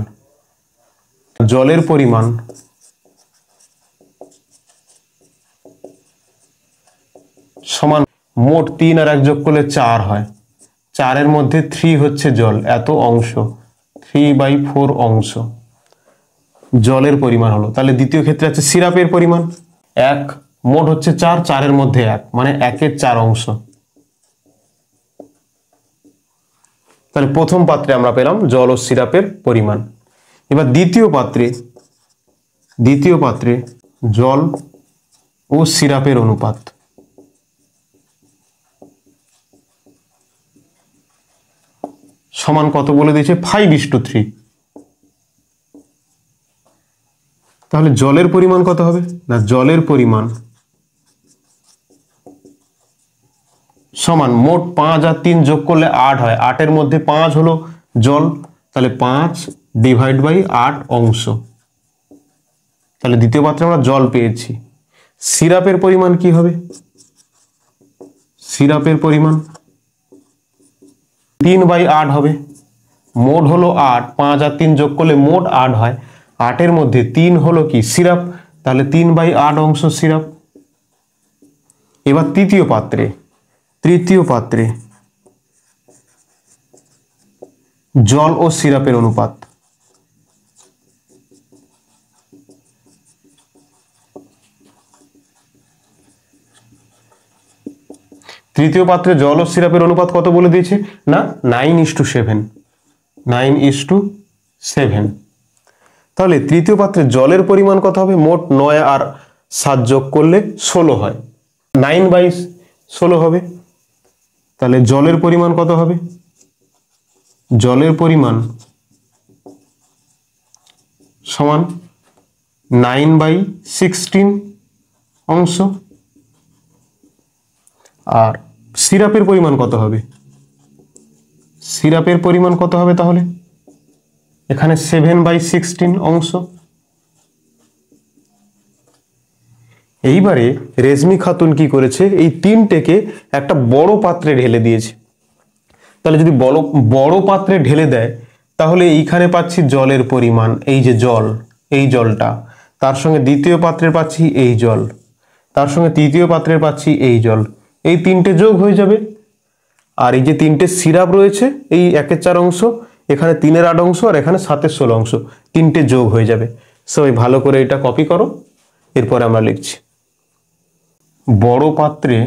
জলের পরিমাণ সমান মোট 3 আর 1 যোগ করলে 4 হয়। 4-এর মধ্যে 3 হচ্ছে জল, এত অংশ, 3/4 অংশ জলের পরিমাণ হলো। তাহলে দ্বিতীয় ক্ষেত্রে আছে সিরাপের পরিমাণ 1, মোট হচ্ছে 4, 4-এর মধ্যে 1 মানে 1/4 অংশ। তাহলে প্রথম পাত্রে আমরা পেলাম জল ও সিরাপের পরিমাণ। এবার দ্বিতীয় পাত্রে জল ও সিরাপের অনুপাত সমান কত বলে দিয়েছে, 5:3। তাহলে জলের পরিমাণ কত হবে না, জলের পরিমাণ সমান মোট 5 আর 3 যোগ করলে 8 হয়। 8-এর মধ্যে 5 হলো জল, তাহলে 5/8 অংশ। তাহলে দ্বিতীয় পাত্রে আমরা জল পেয়েছি। সিরাপের পরিমাণ কি হবে, সিরাপের পরিমাণ 3/8 হবে। মোট হলো 8, 5 আর 3 যোগ করলে মোট 8 হয়। 8-এর মধ্যে 3 হলো কি সিরাপ, তাহলে 3/8 অংশ সিরাপ। এবার তৃতীয় পাত্রে জল ও সিরাপের অনুপাত তৃতীয় পাত্রে জল ও সিরাপের অনুপাত কত বলে দিয়েছে না 9:7, 9:7। তাহলে তৃতীয় পাত্রে জলের পরিমাণ কত হবে, মোট 9 আর 7 যোগ করলে 16 হয়, 9/16 হবে। তাহলে জলের পরিমাণ কত হবে, জলের পরিমাণ সমান 9/16 অংশ। আর সিরাপের পরিমাণ কত হবে, সিরাপের পরিমাণ কত হবে তাহলে এখানে 7/16 অংশ। এইবারে রেজমি খাতুন কি করেছে, এই তিনটেকে একটা বড় পাত্রে ঢেলে দিয়েছে। তাহলে যদি বড় পাত্রে ঢেলে দেয় তাহলে এইখানে পাচ্ছি জলের পরিমাণ, এই যে জল, এই জলটা, তার সঙ্গে দ্বিতীয় পাত্রে পাচ্ছি এই জল, তার সঙ্গে তৃতীয় পাত্রে পাচ্ছি এই জল, এই তিনটে যোগ হয়ে যাবে। আর এই যে তিনটে সিরাপ রয়েছে, এই 1/4 অংশ, এখানে 3/8 অংশ, আর এখানে 7/16 অংশ, তিনটে যোগ হয়ে যাবে। সবাই ভালো করে এটা কপি করো, এরপরে আমরা লিখছি বড় পাত্রে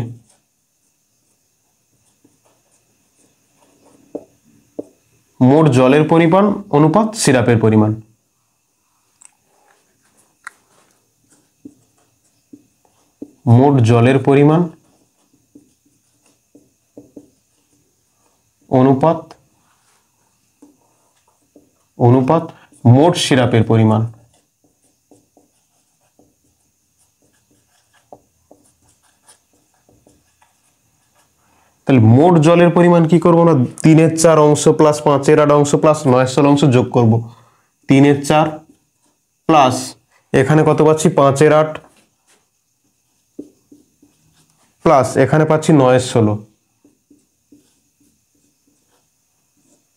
মোট জলের পরিমাণ অনুপাত সিরাপের পরিমাণ। মোট জলের পরিমাণ অনুপাত মোট সিরাপের পরিমাণ। তাহলে মোট জলের পরিমাণ কি করব না, 3/4 অংশ প্লাস 5/8 অংশ প্লাস 9/16 অংশ যোগ করব। 3/4 প্লাস এখানে কত পাচ্ছি 5/8 প্লাস এখানে পাচ্ছি 9/16,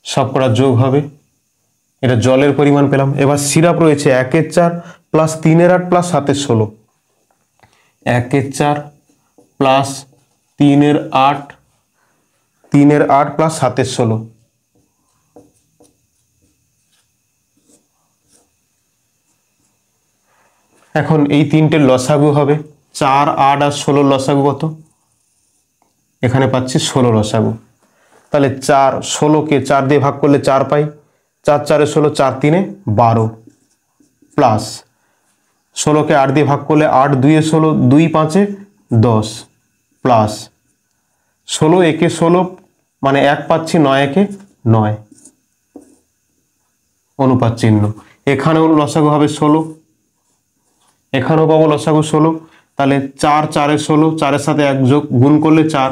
সবকটা যোগ হবে, এটা জলের পরিমাণ পেলাম। এবার সিরাপ রয়েছে 1/4 প্লাস 3/8 প্লাস 7/16, 1/4 প্লাস 3/8 প্লাস 7/16। এখন এই তিনটে লসাগু হবে, 4, 8 আর 16 লসাগু কত, এখানে পাচ্ছি 16 লসাগু। তাহলে 4, 16কে 4 দিয়ে ভাগ করলে 4 পাই, 4 4 16, 4 3 12 প্লাস 16কে 8 দিয়ে ভাগ করলে 8 2 16, 2 5 10 প্লাস 16 1 16 মানে 1 পাচ্ছি, 9 1 9, অনুপাত চিহ্ন। এখানেও লসাগু হবে 16, এখানেও পাবো লসাগু 16। তাহলে 4 4 16, 4 সাথে 1 যোগ গুণ করলে 4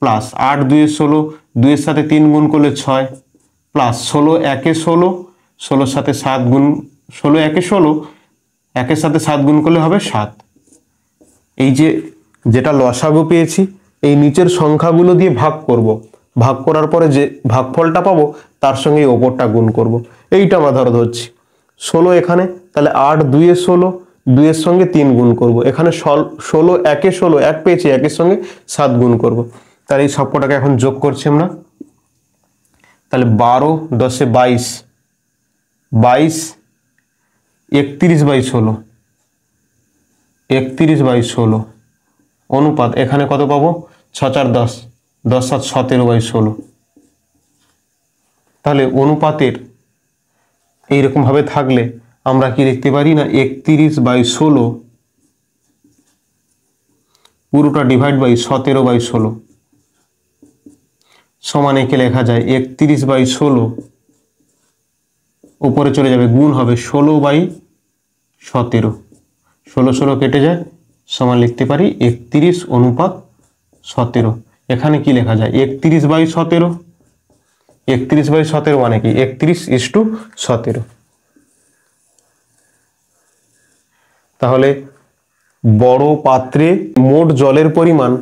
প্লাস 8 2 16, 2 এর সাথে 3 গুণ করলে 6 প্লাস 16 1 16, 16 সাথে 7 গুণ, 16 1 16, 1 এর সাথে 7 গুণ করলে হবে 7। এই যে যেটা লসাগু পেয়েছি, এই নিচের সংখ্যাগুলো দিয়ে ভাগ করব, ভাগ করার পরে যে ভাগফলটা পাবো তার সঙ্গে এই ওপরটা গুণ করব। এইটা আমরা ধরছি 16 এখানে, তাহলে 8 2 16, 2 এর সঙ্গে 3 গুণ করব, এখানে 16 1 16, 1 পেয়েছি, 1 এর সঙ্গে 7 গুণ করব। তাহলে এই সবকটাকে এখন যোগ করছি আমরা। তাহলে 12 10 22, 22 31/16, 31/16 অনুপাত এখানে কত পাবো 6 4 10, 10 7 17/16। তাহলে অনুপাতের এইরকম ভাবে থাকলে আমরা কি দেখতে পারি না 31/16 পুরোটা ডিভাইড বাই 17/16 সমান একে লেখা যায় 31/16, উপরে চলে যাবে গুণ হবে 16/17, 16 16 কেটে যায়, সমান লিখতে পারি 31/17। এখানে কি লেখা যায় 31/17, 31/17 মানে কি 31:17। তাহলে বড় পাত্রে মোট জলের পরিমাণ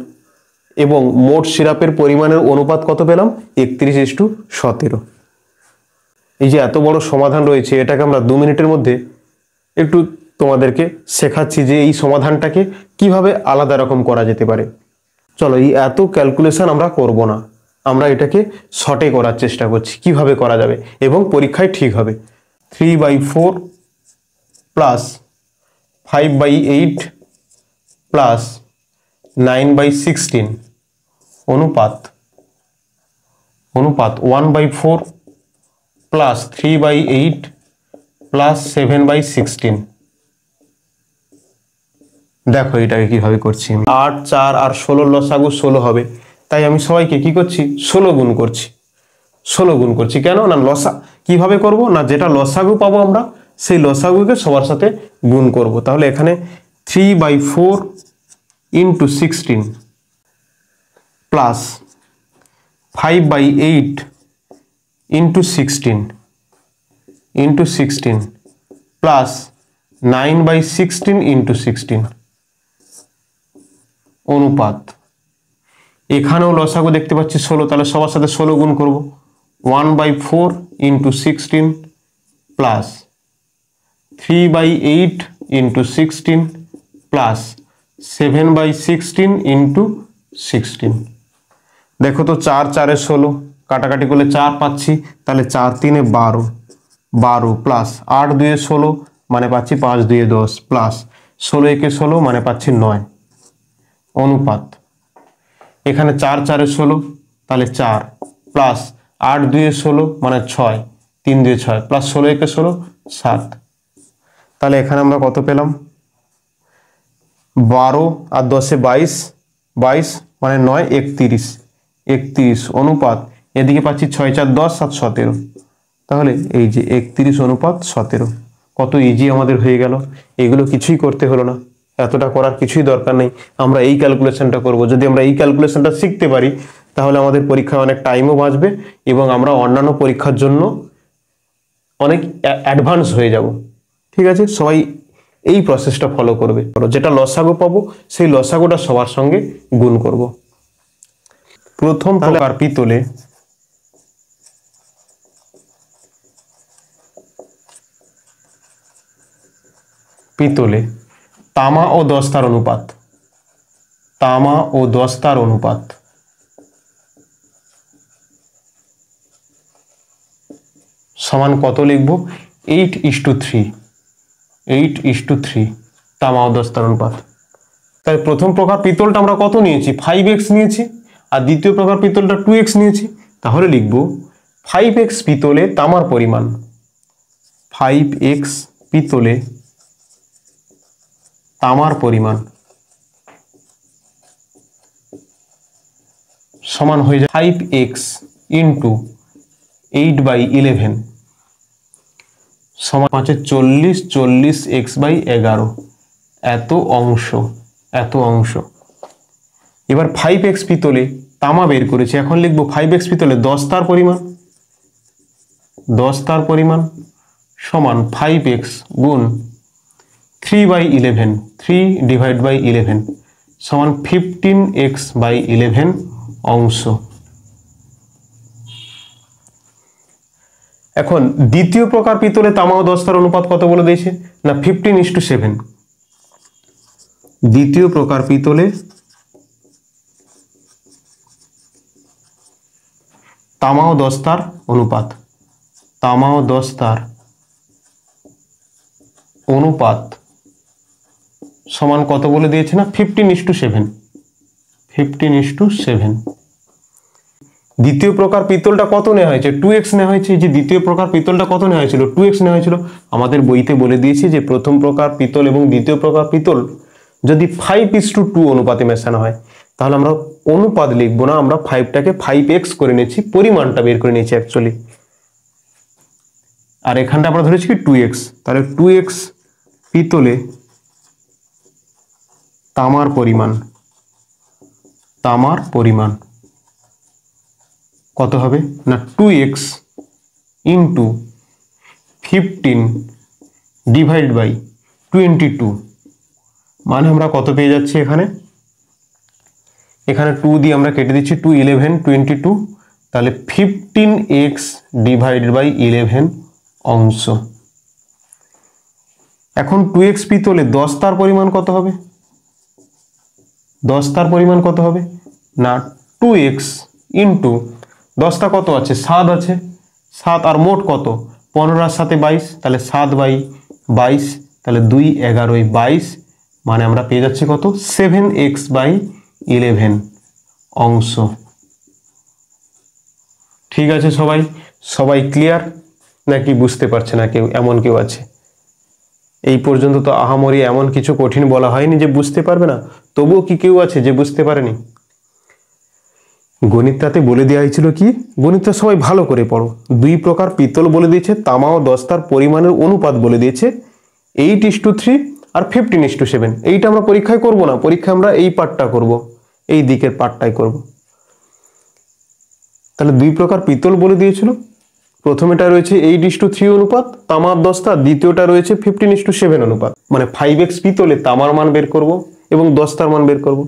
এবং মোট সিরাপের পরিমাণের অনুপাত কত পেলাম 31:17। এই যে এত বড় সমাধান রয়েছে, এটাকে আমরা 2 মিনিটের মধ্যে একটু তোমাদেরকে শেখাচ্ছি যে এই সমাধানটাকে কিভাবে আলাদা রকম করা যেতে পারে। চলো, এই এত ক্যালকুলেশন আমরা করব না, আমরা এটাকে শর্টে করার চেষ্টা করছি কিভাবে করা যাবে এবং পরীক্ষায় ঠিক হবে। 3/4 প্লাস 5/8 প্লাস 9/16 অনুপাত 1/4 প্লাস 3/8 প্লাস 7/16। দেখো এটাকে কিভাবে করছি, 8, 4 আর 16 লসাগু 16 হবে, তাই আমি সবাইকে কি করছি 16 গুণ করছি। 16 গুণ করছি কেন না, লসা কিভাবে করব না, যেটা লসাগু পাবো আমরা সেই লসাগুকে সবার সাথে গুণ করব। তাহলে এখানে 3/4 into 16 plus 5/8 into 16 plus 9/16 into 16 অনুপাত, এখানেও লসাগু দেখতে পাচ্ছি 16, তাহলে সবার সাথে 16 গুণ করব। 1/4 into 16 plus 3/8 into 16 plus 7/16 into 16। দেখো তো 4 4 16 কাটাকাটি করলে 4 পাচ্ছি, তাহলে 4 3 12 প্লাস 8 2 16 মানে পাচ্ছি 5 2 10 প্লাস 16 1 16 মানে পাচ্ছি 9 অনুপাত, এখানে 4 4 16 তাহলে 4 প্লাস 8 2 16 মানে 6 3 2 6 প্লাস 16 1 16 7। তাহলে এখানে আমরা কত পেলাম 12 আর 10 22 22 মানে 9 31 অনুপাত, এদিকে পাচ্ছি 6 4 10 7 17। তাহলে এই যে 31 অনুপাত 17, কত ইজি আমাদের হয়ে গেল। এগুলো কিছুই করতে হলো না, এতটা করার কিছুই দরকার নেই, আমরা এই ক্যালকুলেশনটা করব। যদি আমরা এই ক্যালকুলেশনটা শিখতে পারি তাহলে আমাদের পরীক্ষায় অনেক টাইমও বাঁচবে এবং আমরা অন্যান্য পরীক্ষার জন্য অনেক অ্যাডভান্স হয়ে যাব। ঠিক আছে, সবাই এই প্রসেসটা ফলো করবে। যেটা লসাগু পাবো সেই লসাগুটা সবার সঙ্গে গুণ করব। প্রথম প্রকার পিতলে তামা ও দস্তার অনুপাত সমান কত লিখব 8:3 তামা ও দস্তার অনুপাত। তাই প্রথম প্রকার পিতলটা আমরা কত নিয়েছি 5x নিয়েছি, আর দ্বিতীয় প্রকার পিতলটা 2x নিয়েছি। তাহলে লিখব 5x পিতলে তামার পরিমাণ, 5x পিতলে তামার পরিমাণ সমান হয়ে যায় 5x ইন্টু 8/11 সমান 5 40 40x/11 এত অংশ। এবার 5x পিতলে তামা বের করেছি, এখন লিখব 5x পিতলে দস্তার পরিমাণ সমান 5x গুণ 3/11 3/11 সমান 15x/11 অংশ। এখন দ্বিতীয় প্রকার পিতলে তামা ও দস্তার অনুপাত কত বলে দিয়েছে না 15:7। দ্বিতীয় প্রকার পিতলে তামা ও দস্তার অনুপাত সমান কত বলে দিয়েছে না 15:7। দ্বিতীয় প্রকার পিতলটা কত নেওয়া হয়েছে 2x নেওয়া হয়েছে। যে দ্বিতীয় প্রকার পিতলটা কত নেওয়া হয়েছিল 2x নেওয়া হয়েছিল। আমাদের বইতে বলে দিয়েছি যে প্রথম প্রকার পিতল এবং দ্বিতীয় প্রকার পিতল যদি 5:2 অনুপাতে মেশানো হয় তাহলে আমরা অনুপাত লিখবো না, আমরা 5টাকে 5x করে নিয়েছি, পরিমাণটা বের করে নিয়েছি অ্যাকচুয়ালি। আর এখানটা আমরা ধরেছি কি 2x, তাহলে 2x পিতলে তামার পরিমাণ কত হবে না 2x ইন্টু 15/22 মানে আমরা কত পেয়ে যাচ্ছি এখানে 2 দিয়ে আমরা কেটে দিচ্ছি 2 11 22, তাহলে 15x/11 অংশ। এখন 2x পিতলে দস্তার পরিমাণ কত হবে না 2x ইন্টু দস্তা কত আছে 7 আছে, 7 আর মোট কত 15 আর 7 22, তাহলে 7/22 তাহলে 2 11 22 মানে আমরা পেয়ে যাচ্ছি কত 7x/11 অংশ। ঠিক আছে সবাই, সবাই ক্লিয়ার নাকি বুঝতে পারছে না কেউ? এমন কেউ আছে? এই পর্যন্ত তো আহামরি এমন কিছু কঠিন বলা হয়নি যে বুঝতে পারবে না, তবুও কি কেউ আছে যে বুঝতে পারেনি? গণিতটাতে বলে দেওয়া হয়েছিল কি, গণিতটা সবাই ভালো করে পড়ো। দুই প্রকার পিতল বলে দিয়েছে, তামা ও দস্তার পরিমাণের অনুপাত বলে দিয়েছে 8:3 আর 15:7। এইটা আমরা পরীক্ষায় করব না, পরীক্ষায় আমরা এই পার্টটা করব, এই দিকের পার্টটাই করব। তাহলে দুই প্রকার পিতল বলে দিয়েছিল, প্রথমেটা রয়েছে 8:3 অনুপাত তামা আর দস্তা, দ্বিতীয়টা রয়েছে 15:7 অনুপাত। মানে 5x পিতলে তামার মান বের করব এবং দস্তার মান বের করব,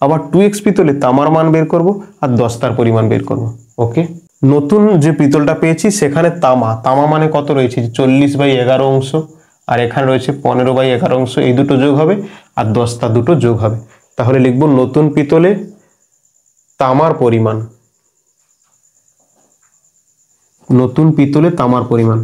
আবার 2x পিতলে তামার মান বের করব আর দস্তার পরিমাণ বের করব। ওকে, নতুন যে পিতলটা পেয়েছি সেখানে তামা মানে কত রয়েছে, 40/11 অংশ, আর এখানে রয়েছে 15/11 অংশ, এই দুটো যোগ হবে আর দস্তা দুটো যোগ হবে। তাহলে লিখব নতুন পিতলে তামার পরিমাণ, নতুন পিতলে তামার পরিমাণ।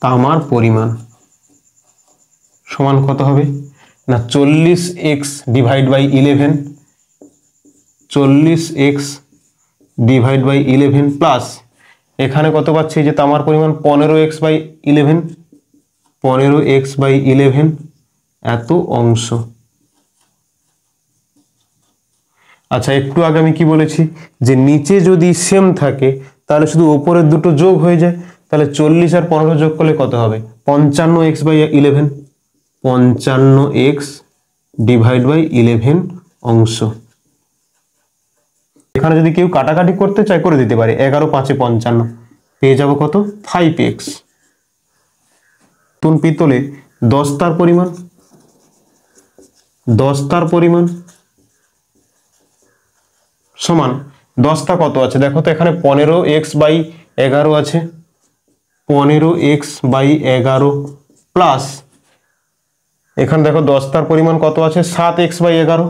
তামার পরিমাণ সমান কত হবে না 40x divide by 11, 40x divide by 11 plus এখানে কত পাচ্ছি যে তামার পরিমাণ 15x/11, 15x/11 এত অংশ। আচ্ছা, একটু আগে আমি কি বলেছি যে নিচে যদি সেম থাকে তাহলে শুধু উপরের দুটো যোগ হয়ে যায়, তাহলে 40 আর 15 যোগ করলে কত হবে 55x/11, 55x ডিভাইড বাই 11 অংশ। এখানে যদি কেউ কাটাকাটি করতে চায় করে দিতে পারে, 11 5 55, পেয়ে যাব কত 5x। নতুন পিতলে দস্তার পরিমাণ, দস্তার পরিমাণ সমান, দস্তা কত আছে দেখো তো, এখানে 15x/11 আছে, 15x/11 প্লাস এখানে দেখো দস্তার পরিমাণ কত আছে 7x/11,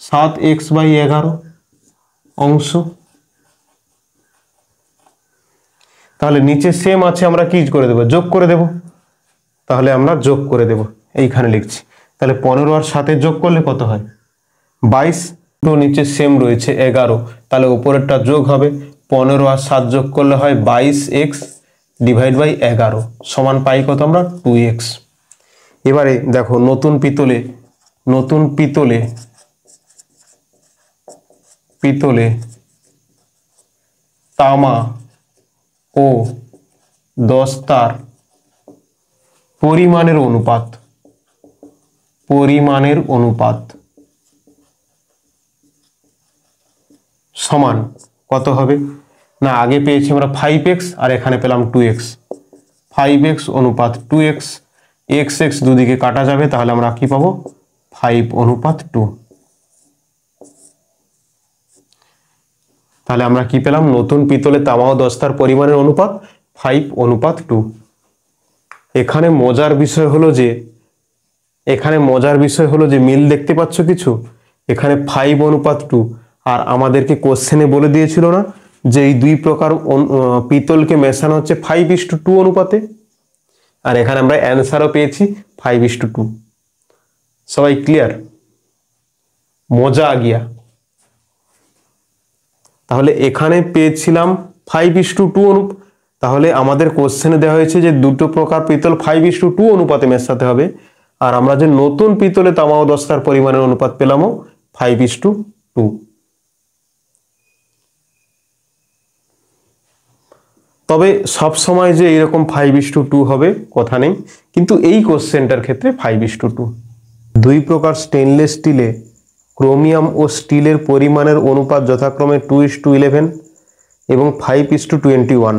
7x/11 অংশ। তাহলে নিচে সেম আছে, আমরা কি করে দেব, যোগ করে দেব। তাহলে আমরা যোগ করে দেব, এইখানে লিখছি। তাহলে 15 আর 7 যোগ করলে কত হয় 22, তো নিচে সেম রয়েছে 11, তাহলে উপরেরটা যোগ হবে, 15 আর 7 যোগ করলে হয় 22x ডিভাইড বাই 11 সমান পাই কত আমরা 2x। এবারে দেখো নতুন পিতলে, নতুন পিতলে পিতলে তামা ও দস্তার পরিমাণের অনুপাত, পরিমাণের অনুপাত সমান কত হবে না, আগে পেয়েছি আমরা 5x আর এখানে পেলাম 2x, 5x অনুপাত 2x, x দুদিকে কাটা যাবে, তাহলে আমরা কি পাবো 5:2। তাহলে আমরা কি পেলাম, নতুন পিতলে তামা ও দস্তার পরিমাণের অনুপাত 5:2। এখানে মজার বিষয় হলো যে, এখানে মজার বিষয় হলো যে মিল দেখতে পাচ্ছ কিছু, এখানে 5:2 আর আমাদেরকে কোশ্চেনে বলে দিয়েছিল না যে এই দুই প্রকার পিতলকে মেশানো হচ্ছে 5:2 অনুপাতে, আর এখানে আমরা অ্যান্সারও পেয়েছি 5:2। সবাই ক্লিয়ার? মজা আ গিয়া। তাহলে এখানে পেয়েছিলাম 5:2 অনুপাত, তাহলে আমাদের কোশ্চেনে দেওয়া হয়েছে যে দুটো প্রকার পিতল 5:2 অনুপাতে মেশাতে হবে, আর আমরা যে নতুন পিতলে তামা ও দস্তার পরিমাণের অনুপাত পেলামও 5:2। তবে সব সময় যে এরকম 5:2 হবে কথা নেই, কিন্তু এই কোশ্চেনটার ক্ষেত্রে 5:2। দুই প্রকার স্টেনলেস স্টিলে ক্রোমিয়াম ও স্টিলের পরিমাণের অনুপাত যথাক্রমে 2:11 এবং 5:21।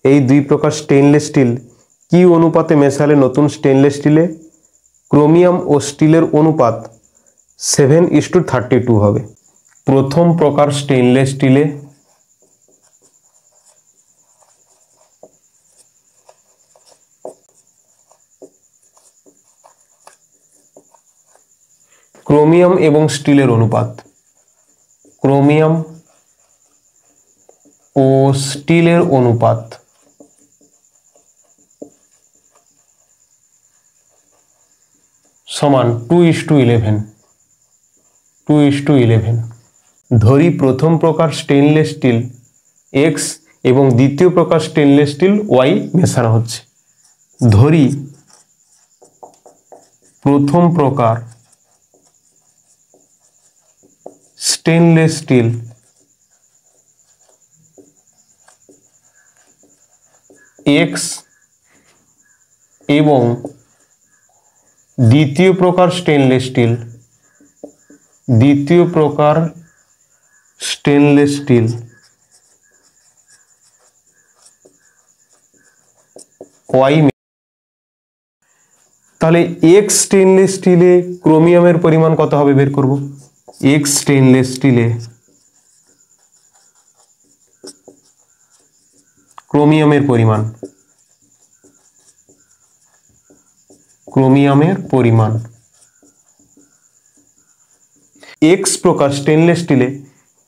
এই দুই প্রকার স্টেনলেস স্টিল কি অনুপাতে মেশালে নতুন স্টেনলেস স্টিলে ক্রোমিয়াম ও স্টিলের অনুপাত 7:32 হবে? প্রথম প্রকার স্টেনলেস স্টিলে ক্রোমিয়াম এবং স্টিলের অনুপাত, ক্রোমিয়াম ও স্টিলের অনুপাত সমান 2:11। 2:11। ধরি প্রথম প্রকার স্টেনলেস স্টিল এক্স এবং দ্বিতীয় প্রকার স্টেনলেস স্টিল ওয়াই মেশানো হচ্ছে। ধরি প্রথম প্রকার স্টেনলেস স্টিল এক্স এবং দ্বিতীয় প্রকার স্টেনলেস স্টিল ওয়াই। তাহলে এক্স স্টেনলেস স্টিলে ক্রোমিয়ামের পরিমাণ কত হবে বের করব। এক্স স্টেনলেস স্টিলে ক্রোমিয়ামের পরিমাণ এক্স প্রকার স্টেনলেস স্টিলে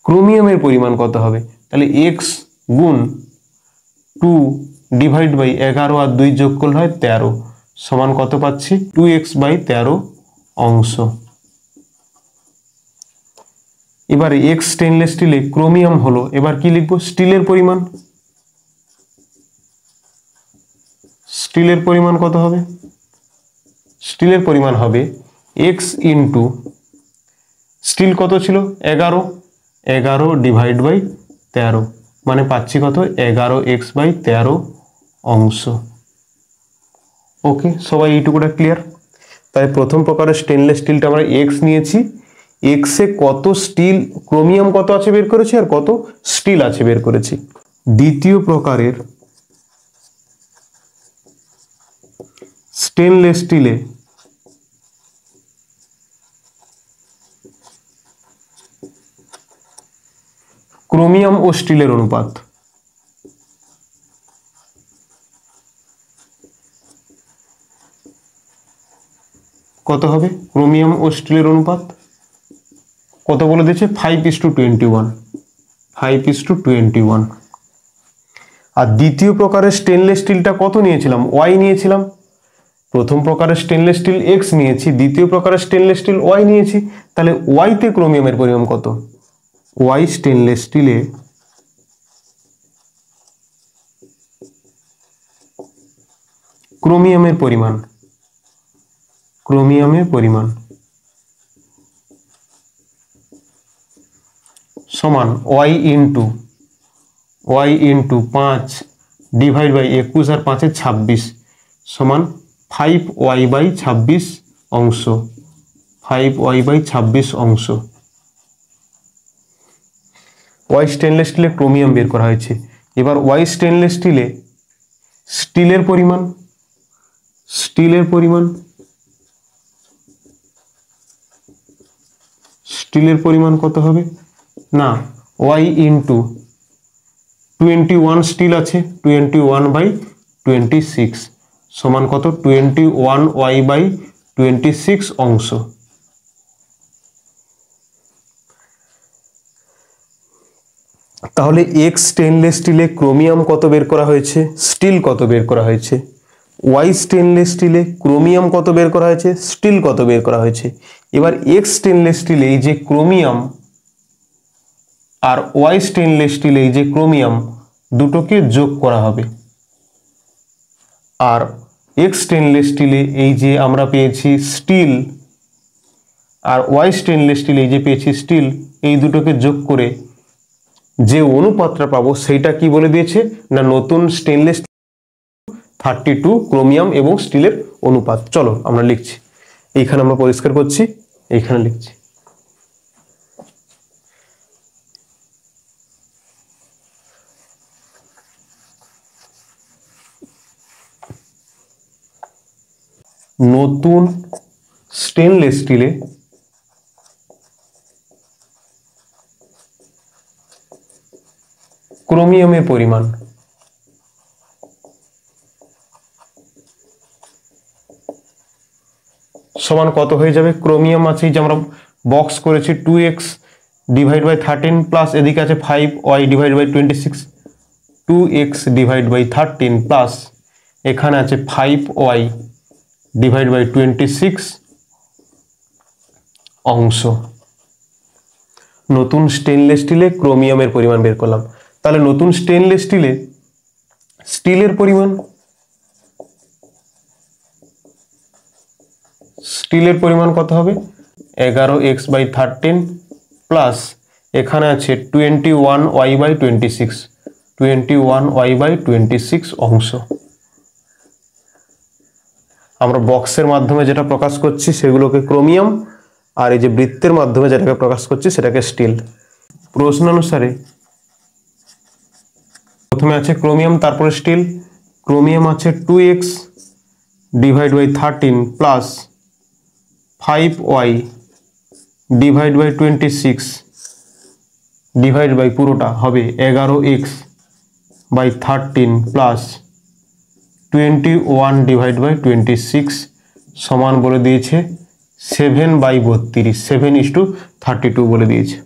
ক্রোমিয়ামের পরিমাণ কত হবে, তাহলে এক্স গুণ 2/11 আর 2 যোগ করলে হয় 13 সমান কত পাচ্ছি 2x/13 অংশ। এবারে এক্স স্টেনলেস স্টিলে ক্রোমিয়াম হলো, এবার কি লিখবো স্টিলের পরিমাণ। স্টিলের পরিমাণ কত হবে, স্টিলের পরিমাণ হবে এক্স ইন্টু স্টিল কত ছিল 11/13 মানে পাচ্ছি কত 11x/13 অংশ। ওকে, সবাই এইটুকুটা ক্লিয়ার। তাই প্রথম প্রকারের স্টেনলেস স্টিলটা আমরা এক্স নিয়েছি, এক্সে কত স্টিল ক্রোমিয়াম কত আছে বের করেছি আর কত স্টিল আছে বের করেছি। দ্বিতীয় প্রকারের স্টেনলেস স্টিলে ক্রোমিয়াম ও স্টিলের অনুপাত কত হবে, ক্রোমিয়াম ও স্টিলের অনুপাত কত বলে দিয়েছে 5:21। 5:21। আর দ্বিতীয় প্রকারের স্টেনলেস স্টিলটা কত নিয়েছিলাম ওয়াই নিয়েছিলাম। প্রথম প্রকারের স্টেনলেস স্টিল এক্স নিয়েছি, দ্বিতীয় প্রকারের স্টেনলেস স্টিল ওয়াই নিয়েছি, তাহলে ওয়াইতে ক্রোমিয়ামের পরিমাণ কত, ওয়াই স্টেনলেস স্টিলে ক্রোমিয়ামের পরিমাণ সমান ওয়াই ইন্টু 5/21 আর 5 26 সমান 5y/26 অংশ। 5y/26 অংশ। ওয়াই স্টেনলেস স্টিলে ক্রোমিয়াম বের করা হয়েছে। এবার ওয়াই স্টেনলেস স্টিলে স্টিলের পরিমাণ কত হবে না ওয়াই ইন্টু 21 স্টিল আছে 21/26 সমান কত 21y/26 অংশ। তাহলে এক্স স্টেনলেস স্টিলে ক্রোমিয়াম কত বের করা হয়েছে, স্টিল কত বের করা হয়েছে, ওয়াই স্টেনলেস স্টিলে ক্রোমিয়াম কত বের করা হয়েছে, স্টিল কত বের করা হয়েছে। এবার এক্স স্টেনলেস স্টিলে এই যে ক্রোমিয়াম আর ওয়াই স্টেনলেস স্টিলে এই যে ক্রোমিয়াম দুটোকে যোগ করা হবে। আর এক্স স্টেনলেস স্টিলে এই যে আমরা পেয়েছি স্টিল আর ওয়াই স্টেনলেস স্টিলে এই যে পেয়েছি স্টিল, এই দুটোকে যোগ করে যে অনুপাতটা পাবো সেইটা কি বলে দিয়েছে না নতুন স্টেনলেস 32 ক্রোমিয়াম এবং স্টিলের অনুপাত। চলো আমরা লিখছি, এইখানে আমরা পরিষ্কার করছি, এইখানে লিখছি। নতুন স্টেনলেস স্টিলে ক্রোমিয়ামের পরিমাণ সমান কত হয়ে যাবে, ক্রোমিয়াম আছে যে আমরা বক্স করেছি 2x/13 প্লাস এদিকে আছে 5y/26, 2x/13 প্লাস এখানে আছে 5y/26 অংশ। নতুন স্টেনলেস স্টিলে ক্রোমিয়ামের পরিমাণ বের করলাম। তাহলে নতুন স্টেনলেস স্টিলে স্টিলের পরিমাণ, স্টিলের পরিমাণ কত হবে? 11x/13 প্লাস এখানে আছে 21y/26, 21y/26 অংশ। আমরা বক্সের মাধ্যমে যেটা প্রকাশ করছি সেগুলোকে ক্রোমিয়াম, আর এই যে বৃত্তের মাধ্যমে যেটাকে প্রকাশ করছি সেটাকে স্টিল। প্রশ্ন অনুসারে প্রথমে আছে ক্রোমিয়াম, তারপরে স্টিল। ক্রোমিয়াম আছে 2x/13 plus 5y/26 divide by পুরোটা হবে 11x/13 প্লাস 21/26 সমান বলে দিয়েছে 7/32, 7:32 বলে দিয়েছে।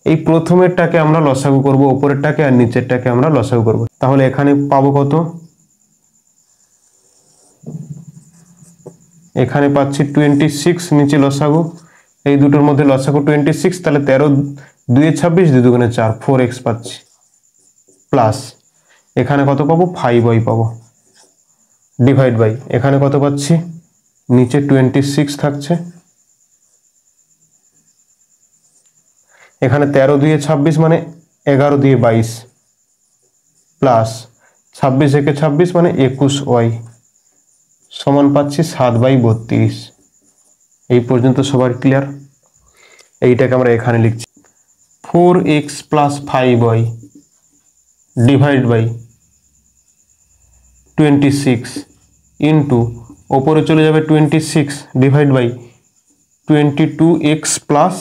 এই প্রথমেরটাকে আমরা লসাগু করব, উপরেরটাকে, আর নিচেরটাকে আমরা লসাগু করব। তাহলে এখানে পাবো কত? এখানে পাচ্ছি 26, নিচে লসাগু, এই দুটোর মধ্যে লসাগু 26, তাহলে 13 2 26, 2 2 4, 4x পাচ্ছি প্লাস এখানে কত পাবো? 5y পাবো ডিভাইড বাই এখানে কত পাচ্ছি? নিচে 26 থাকছে, এখানে 13 2 26 মানে 11 2 22 প্লাস 26 1 26 মানে 21y সমান পাচ্ছি 7/32। এই পর্যন্ত সবার ক্লিয়ার? এইটাকে আমরা এখানে লিখছি 4x plus 5y divide by 26 into ওপরে চলে যাবে 26 divide by 22x plus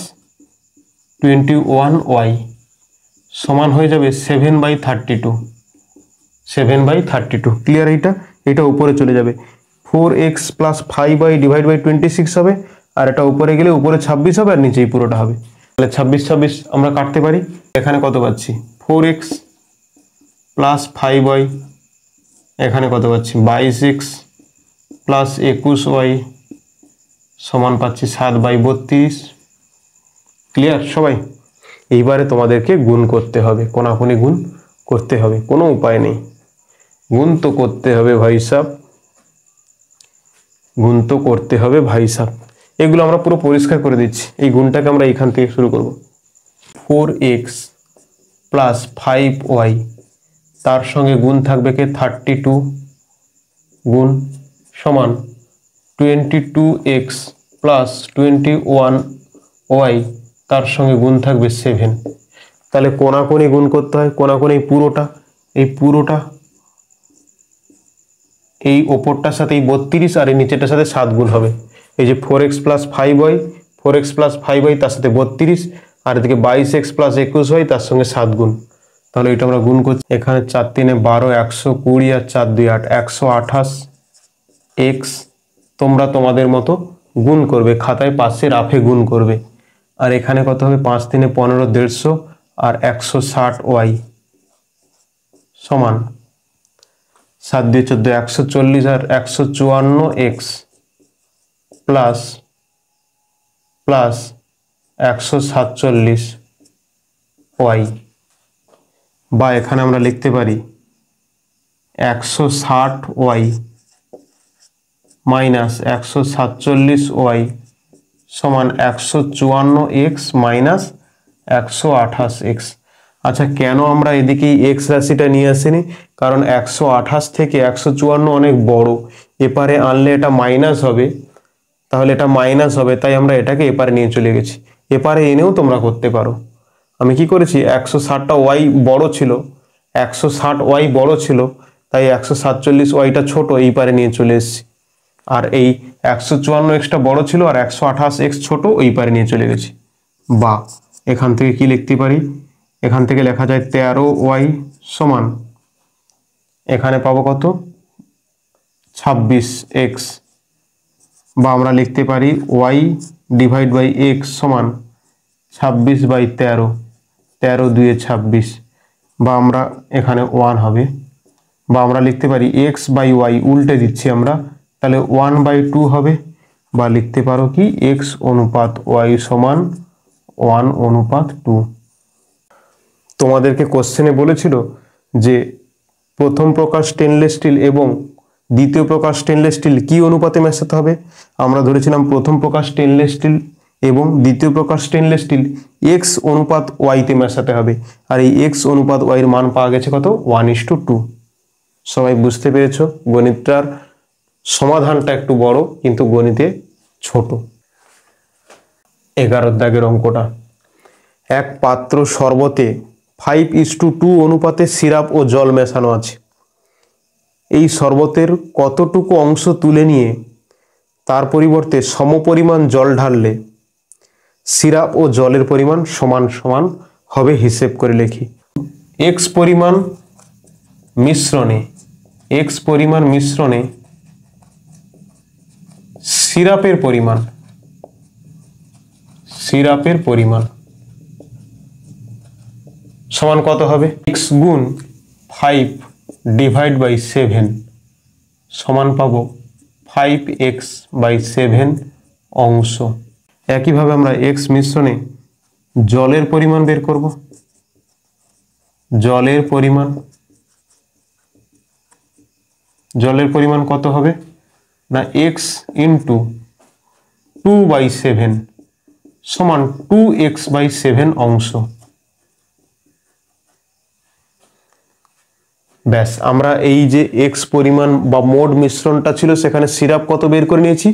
21y সমান হয়ে যাবে 7/32, 7/32। ক্লিয়ার? এটা উপরে চলে যাবে, 4x plus 5y divide by 26 হবে, আর এটা উপরে গেলে উপরে 26 হবে, আর নিচেই পুরোটা হবে। তাহলে 26 26 আমরা কাটতে পারি। এখানে কত পাচ্ছি? 4x প্লাস 5y, এখানে কত পাচ্ছি? 22x প্লাস 21y সমান পাচ্ছি 7/32। ক্লিয়ার সবাই? এইবারে তোমাদেরকে গুণ করতে হবে, কোনাকুনি গুণ করতে হবে, কোনো উপায় নেই, গুণ তো করতে হবে ভাই সাহেব, গুণ তো করতে হবে ভাই সাহেব। এগুলো আমরা পুরো পরিষ্কার করে দিচ্ছি। এই গুণটাকে আমরা এখান থেকে শুরু করব। 4x প্লাস 5y তার সঙ্গে গুণ থাকবে কে? 32 গুণ সমান 22x প্লাস 21y তার সঙ্গে গুণ থাকবে 7। তাহলে কোনাকুনি গুণ করতে হয়, কোনাকুনি পুরোটা, এই পুরোটা এই ওপরটার সাথে এই 32 আর এই নিচেরটার সাথে 7 গুণ হবে। এই যে 4x plus 5y, 4x plus 5y তার সাথে 32, আর এদিকে 22x প্লাস 21y তার সঙ্গে 7 গুণ। তাহলে এটা আমরা গুণ করছি। এখানে 4 3 12, 120 আর 4 2 8, 128 x তোমরা তোমাদের মতো গুণ করবে, খাতায় পাশে রাফে গুণ করবে। আর এখানে কত হবে? 5 3 15, 150 আর 160y সমান 7 2 14, 140 আর 154x প্লাস 147y, বা এখানে আমরা লিখতে পারি 160y মাইনাস 147y সমান 154x মাইনাস 128x। আচ্ছা, কেন আমরা এদিকে x রাশিটা নিয়ে আসিনি? কারণ 128 থেকে 154 অনেক বড়, এপারে আনলে এটা মাইনাস হবে, তাহলে এটা মাইনাস হবে, তাই আমরা এটাকে এপারে নিয়ে চলে গেছি। এপারে এনেও তোমরা করতে পারো। আমি কি করেছি? 160টা y বড় ছিল, 160y বড় ছিল, তাই 147yটা ছোট, এই পারে নিয়ে চলে এসেছি। আর এই 154xটা বড় ছিল আর 128x ছোট, ওই পারে নিয়ে চলে গেছি। বা এখান থেকে কি লিখতে পারি? এখান থেকে লেখা যায় 13y সমান এখানে পাবো কত? 26x, বা আমরা লিখতে পারি y ডিভাইড বাই x সমান 26/13, 13 2 26, বা আমরা এখানে 1 হবে, বা আমরা লিখতে পারি x বাই y উল্টে দিচ্ছি আমরা, তাহলে 1/2 হবে, বা লিখতে পারো কি x অনুপাত y সমান 1:2। তোমাদেরকে কোশ্চেনে বলেছিল যে প্রথম প্রকার স্টেনলেস স্টিল এবং দ্বিতীয় প্রকার স্টেনলেস স্টিল কি অনুপাতে মেশাতে হবে। আমরা ধরেছিলাম প্রথম প্রকার স্টেনলেস স্টিল এবং দ্বিতীয় প্রকার স্টেনলেস স্টিল x অনুপাত y তে মেশাতে হবে। আর এই x অনুপাত y এর মান পাওয়া গেছে কত 1:2। সবাই বুঝতে পেরেছো? গণিতটার সমাধানটা একটু বড় কিন্তু গণিতে ছোট। 11 দাগের অঙ্কটা, এক পাত্র শরবতে 5:2 অনুপাতে সিরাপ ও জল মেশানো আছে। এই শরবতের কতটুকু অংশ তুলে নিয়ে তার পরিবর্তে সমপরিমাণ জল ঢাললে সিরাপ ও জলের পরিমাণ সমান সমান হবে, হিসেব করে লিখি। x পরিমাণ মিশ্রণে সিরাপের পরিমাণ সমান কত হবে? x গুণ 5/7 সমান পাবো 5x/7 অংশ। একইভাবে আমরা x মিশ্রণে জলের পরিমাণ বের করব। জলের পরিমাণ কত হবে না x × 2/7 সমান 2x/7 অংশ। ব্যাস, আমরা এই যে x পরিমাণ বা মোট মিশ্রণটা ছিল সেখানে সিরাপ কত বের করে নিয়েছি,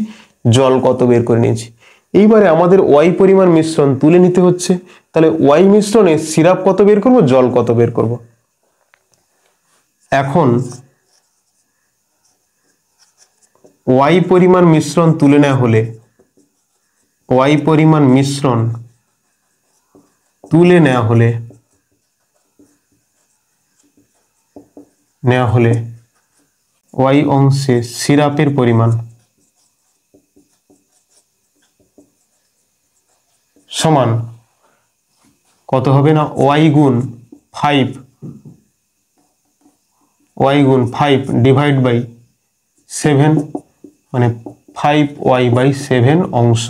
জল কত বের করে নিয়েছি। এইবারে আমাদের y পরিমাণ মিশ্রণ তুলে নিতে হচ্ছে, তাহলে y মিশ্রণে সিরাপ কত বের করব, জল কত বের করব। এখন y পরিমাণ মিশ্রণ তুলে নেওয়া হলে y অংশে সিরাপের পরিমাণ সমান কত হবে না y গুণ 5/7 মানে 5y/7 অংশ।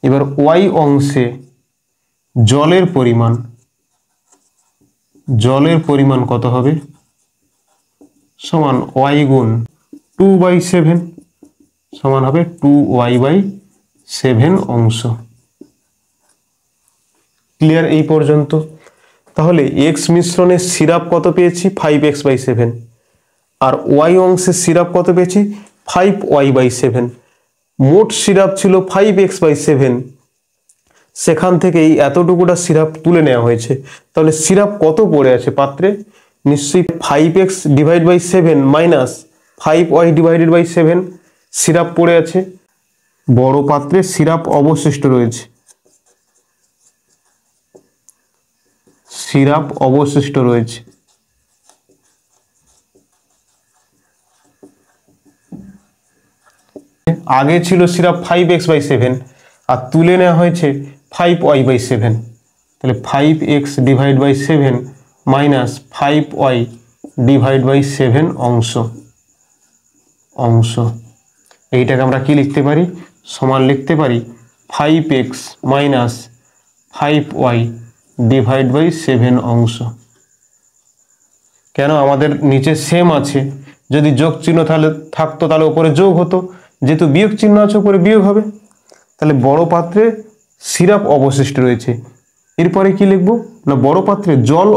এবার y অংশে জলের পরিমাণ কত হবে সমান y গুণ 2/7 সমান হবে 2y/7 অংশ। ক্লিয়ার এই পর্যন্ত? তাহলে x মিশ্রণে সিরাপ কত পেয়েছি 5x/7 আর y অংশে সিরাপ কত পেয়েছি 5y/7। মোট সিরাপ ছিল 5x/7, সেখান থেকে এই এতটুকুটা সিরাপ তুলে নেওয়া হয়েছে। তাহলে সিরাপ কত পড়ে আছে পাত্রে? নিশ্চয়ই 5x/7 মাইনাস 5y/7 সিরাপ পড়ে আছে। বড় পাত্রে সিরাপ অবশিষ্ট রয়েছে। আগে ছিল সিরাপ 5x/7 আর তুলে নেওয়া হয়েছে 5y/7। তাহলে 5x/7 মাইনাস 5y/7 অংশ। এইটাকে আমরা কি লিখতে পারি? সমান লিখতে পারি 5x মাইনাস 5y/7 অংশ। কেন? আমাদের নিচে সেম আছে, যদি যোগ চিহ্ন থাকতো তাহলে উপরে যোগ হতো, যেহেতু বিয়োগ চিহ্ন আছে উপরে বিয়োগ হবে। তাহলে বড় পাত্রে সিরাপ অবশিষ্ট রয়েছে। এরপরে কি লিখবো না বড় পাত্রে জল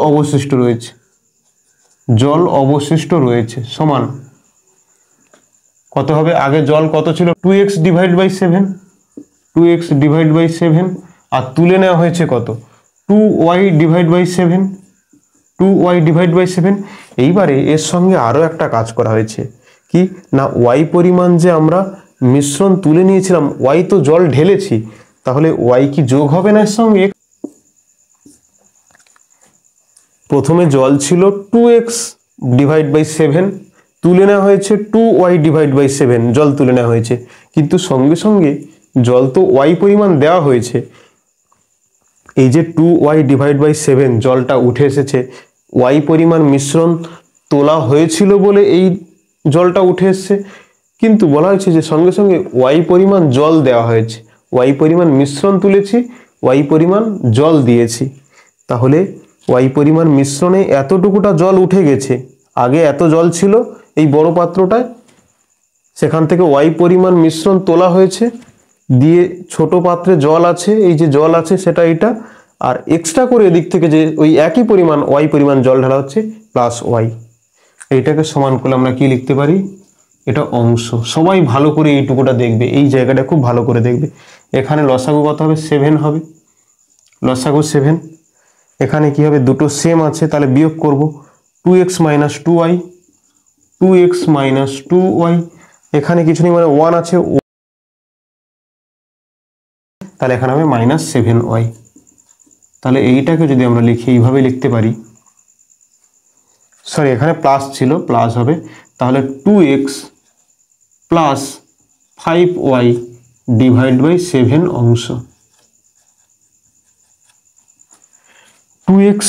অবশিষ্ট রয়েছে সমান কত হবে? আগে জল কত ছিল 2x/7 আর তুলে নেওয়া হয়েছে কত 2y/7। এইবারে এর সঙ্গে আরো একটা কাজ করা হয়েছে কি না y পরিমাণ যে আমরা মিশ্রণ তুলে নিয়েছিলাম, y তো জল ঢেলেছি, তাহলে y কি যোগ হবে না এর সঙ্গে? প্রথমে জল ছিল 2x/7, তুলে নেওয়া হয়েছে 2y/7 জল তুলে নেওয়া হয়েছে, কিন্তু সঙ্গে সঙ্গে জল তো y পরিমাণ দেওয়া হয়েছে। এই যে 2y/7 জলটা উঠে এসেছে, y পরিমাণ মিশ্রণ তোলা হয়েছিল বলে এই জলটা উঠে এসছে, কিন্তু বলা হয়েছে যে সঙ্গে সঙ্গে ওয়াই পরিমাণ জল দেওয়া হয়েছে, ওয়াই পরিমাণ মিশ্রণ তুলেছি, ওয়াই পরিমাণ জল দিয়েছি। তাহলে ওয়াই পরিমাণ মিশ্রণে এতটুকুটা জল উঠে গেছে, আগে এত জল ছিল এই বড় পাত্রটায়, সেখান থেকে ওয়াই পরিমাণ মিশ্রণ তোলা হয়েছে, দিয়ে ছোট পাত্রে জল আছে, এই যে জল আছে সেটা এটা, আর এক্সট্রা করে এদিক থেকে যে ওই একই পরিমাণ ওয়াই পরিমাণ জল ঢালা হচ্ছে প্লাস ওয়াই। এইটাকে সমান করলে আমরা কি লিখতে পারি, এটা অংশ। সবাই ভালো করে এইটুকুটা দেখবে, এই জায়গাটা খুব ভালো করে দেখবে। এখানে লসাগু কত হবে, 7 হবে, লসাগু 7। এখানে কি হবে, দুটো সেম আছে, তাহলে বিয়োগ করব, 2x minus 2y, 2x minus 2y, এখানে কিছু নেই মানে 1 আছে, তাহলে এখানে হবে মাইনাস 7y। তাহলে এইটাকে যদি আমরা লিখি এইভাবে লিখতে পারি, সরি এখানে প্লাস ছিল, প্লাস হবে, তাহলে 2x plus 5y divide by 7 অংশ। 2x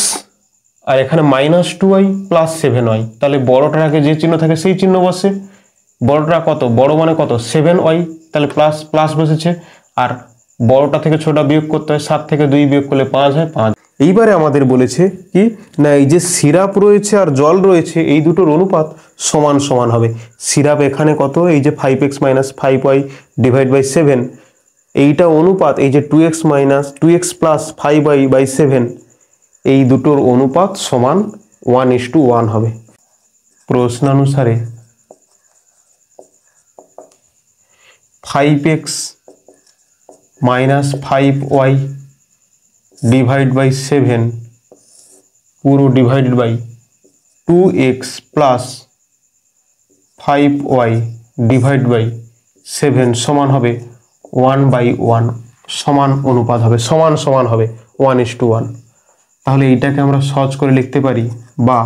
আর এখানে মাইনাস 2y প্লাস 7y, তাহলে বড়টার আগে যে চিহ্ন থাকে সেই চিহ্ন বসে। বড়টা কত, বড় মানে কত 7y, তাহলে প্লাস প্লাস বসেছে, আর বড়টা থেকে ছোটটা বিয়োগ করতে হয়, 7 থেকে 2 বিয়োগ করলে 5 হয়, 5। এইবারে আমাদের বলেছে কি না, এই যে সিরাপ রয়েছে আর জল রয়েছে এই দুটোর অনুপাত সমান সমান হবে। সিরাপ এখানে কত, এই যে 5x minus 5y divide by 7, এইটা অনুপাত এই যে 2x minus 2x plus 5y by 7, এই দুটোর অনুপাত সমান 1:1 হবে। প্রশ্নানুসারে 5x minus 5y divide by 7 পুরো divided by 2x plus 5y divide by 7 সমান হবে 1/1, সমান অনুপাত হবে, সমান সমান হবে 1:1। তাহলে এইটাকে আমরা সহজ করে লিখতে পারি, বা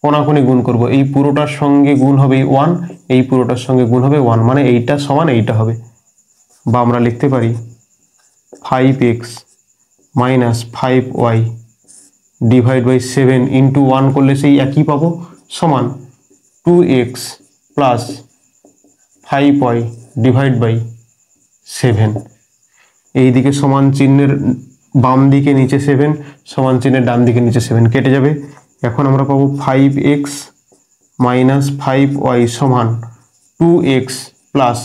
কোনাকুনি গুণ করব, এই পুরোটার সঙ্গে গুণ হবে 1, এই পুরোটার সঙ্গে গুণ হবে 1, মানে এইটা সমান এইটা হবে। বা আমরা লিখতে পারি 5x minus 5y divide by 7 into 1 করলে সেই একই পাবো, সমান 2x plus 5y divide by 7। এইদিকে সমান চিহ্নের বাম দিকে নিচে 7, সমান চিহ্নের ডান দিকে নিচে 7 কেটে যাবে। এখন আমরা পাবো 5x মাইনাস 5y সমান 2x প্লাস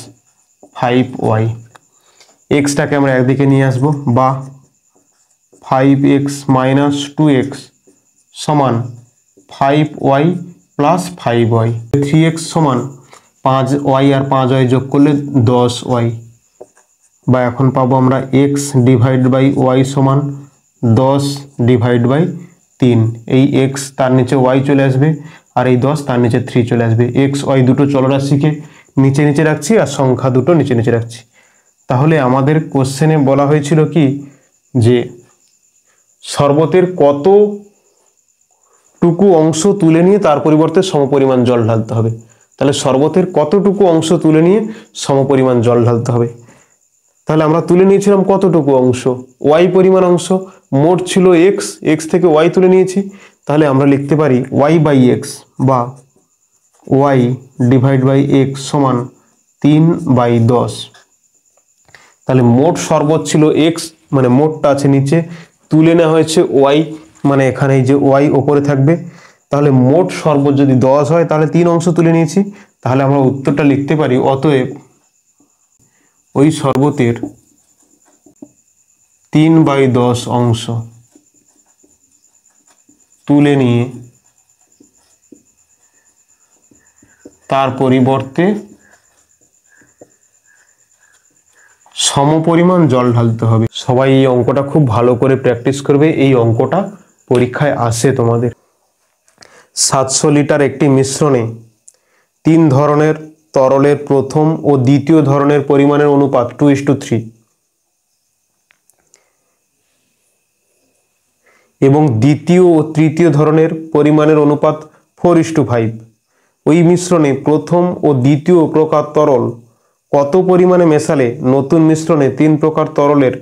5y। এক্সটাকে আমরা একদিকে নিয়ে আসবো, বা 5x মাইনাস 2x সমান 5y প্লাস 5y। 3x সমান 5y আর 5y যোগ করলে 10y, বা এখন পাবো আমরা x ডিভাইড বাই y সমান 10 ডিভাইড বাই 3। এই x তার নিচে y চলে আসবে, আর এই 10 তার নিচে 3 চলে আসবে। x y দুটো চলরাশিকে নিচে নিচে রাখছি, আর সংখ্যা দুটো নিচে নিচে রাখছি। তাহলে আমাদের কোশ্চেনে বলা হয়েছিল কি, যে শরবতের কতটুকু অংশ তুলে নিয়ে তার পরিবর্তে সমপরিমাণ জল ঢালতে হবে। তাহলে শরবতের কতটুকু অংশ তুলে নিয়ে সমপরিমাণ জল ঢালতে হবে। তাহলে আমরা তুলে নিয়েছিলাম কতটুকু অংশ, ওয়াই পরিমাণ অংশ, মোট ছিল এক্স, এক্স থেকে ওয়াই তুলে নিয়েছি। তাহলে আমরা লিখতে পারি ওয়াই বাই এক্স, বা ওয়াই ডিভাইড বাই এক্স সমান 3/10। তাহলে মোট শরবত ছিল এক্স, মানে মোটটা আছে নিচে, তুলে নেওয়া হয়েছে ওয়াই, মানে এখানে এই যে ওয়াই ওপরে থাকবে। তাহলে মোট শরবত যদি 10 হয়, তাহলে 3 অংশ তুলে নিয়েছি। তাহলে আমরা উত্তরটা লিখতে পারি, অতএব ওই শরবতের 3/10 অংশ তুলে নিয়ে তার পরিবর্তে সমপরিমাণ জল ঢালতে হবে। সবাই এই অঙ্কটা খুব ভালো করে প্র্যাকটিস করবে, এই অঙ্কটা পরীক্ষায় আসে তোমাদের। 700 লিটার একটি মিশ্রণে 3 ধরনের তরলের প্রথম ও দ্বিতীয় ধরনের পরিমাণের অনুপাত 2:3 এবং দ্বিতীয় ও তৃতীয় ধরনের পরিমাণের অনুপাত 4:5। ওই মিশ্রণে প্রথম ও দ্বিতীয় প্রকার তরল কত পরিমাণে মেশালে নতুন মিশ্রণে 3 প্রকার তরলের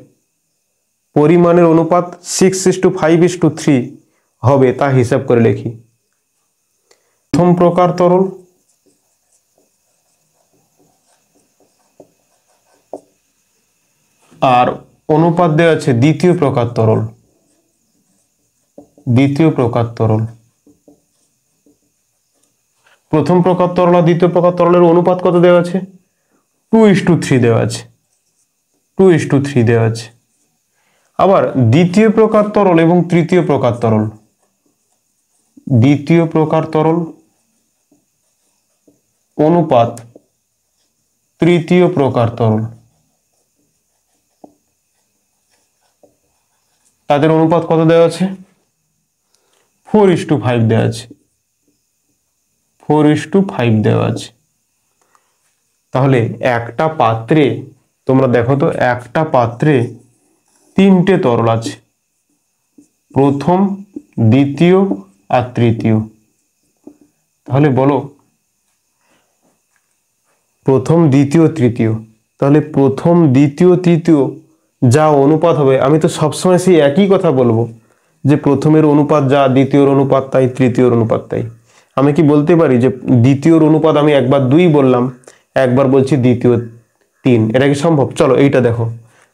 পরিমাণের অনুপাত 6:5:3 হবে তা হিসাব করে লিখি। প্রথম প্রকার তরল আর অনুপাত দেওয়া আছে দ্বিতীয় প্রকার তরল, দ্বিতীয় প্রকার তরল। প্রথম প্রকার তরল আর দ্বিতীয় প্রকার তরলের অনুপাত কত দেওয়া আছে? 2:3 দেওয়া আছে, 2:3 দেওয়া আছে। আবার দ্বিতীয় প্রকার তরল এবং তৃতীয় প্রকার তরল, দ্বিতীয় প্রকার তরল অনুপাত তৃতীয় প্রকার তরল, তাদের অনুপাত কত দেওয়া আছে? 4:5 দেওয়া আছে, 4:5 দেওয়া আছে। তাহলে একটা পাত্রে তোমরা দেখো তো, একটা পাত্রে তিনটে তরল আছে, প্রথম, দ্বিতীয় আর তৃতীয়। তাহলে বলো প্রথম, দ্বিতীয়, তৃতীয়, তাহলে প্রথম, দ্বিতীয়, তৃতীয় যা অনুপাত হবে, আমি তো সবসময় সেই একই কথা বলবো যে প্রথমের অনুপাত যা, দ্বিতীয়র অনুপাত তাই, তৃতীয়র অনুপাত তাই। আমি কি বলতে পারি যে দ্বিতীয়র অনুপাত আমি একবার 2 বললাম, একবার বলছি দ্বিতীয় 3? এটা কি সম্ভব? চলো এইটা দেখো,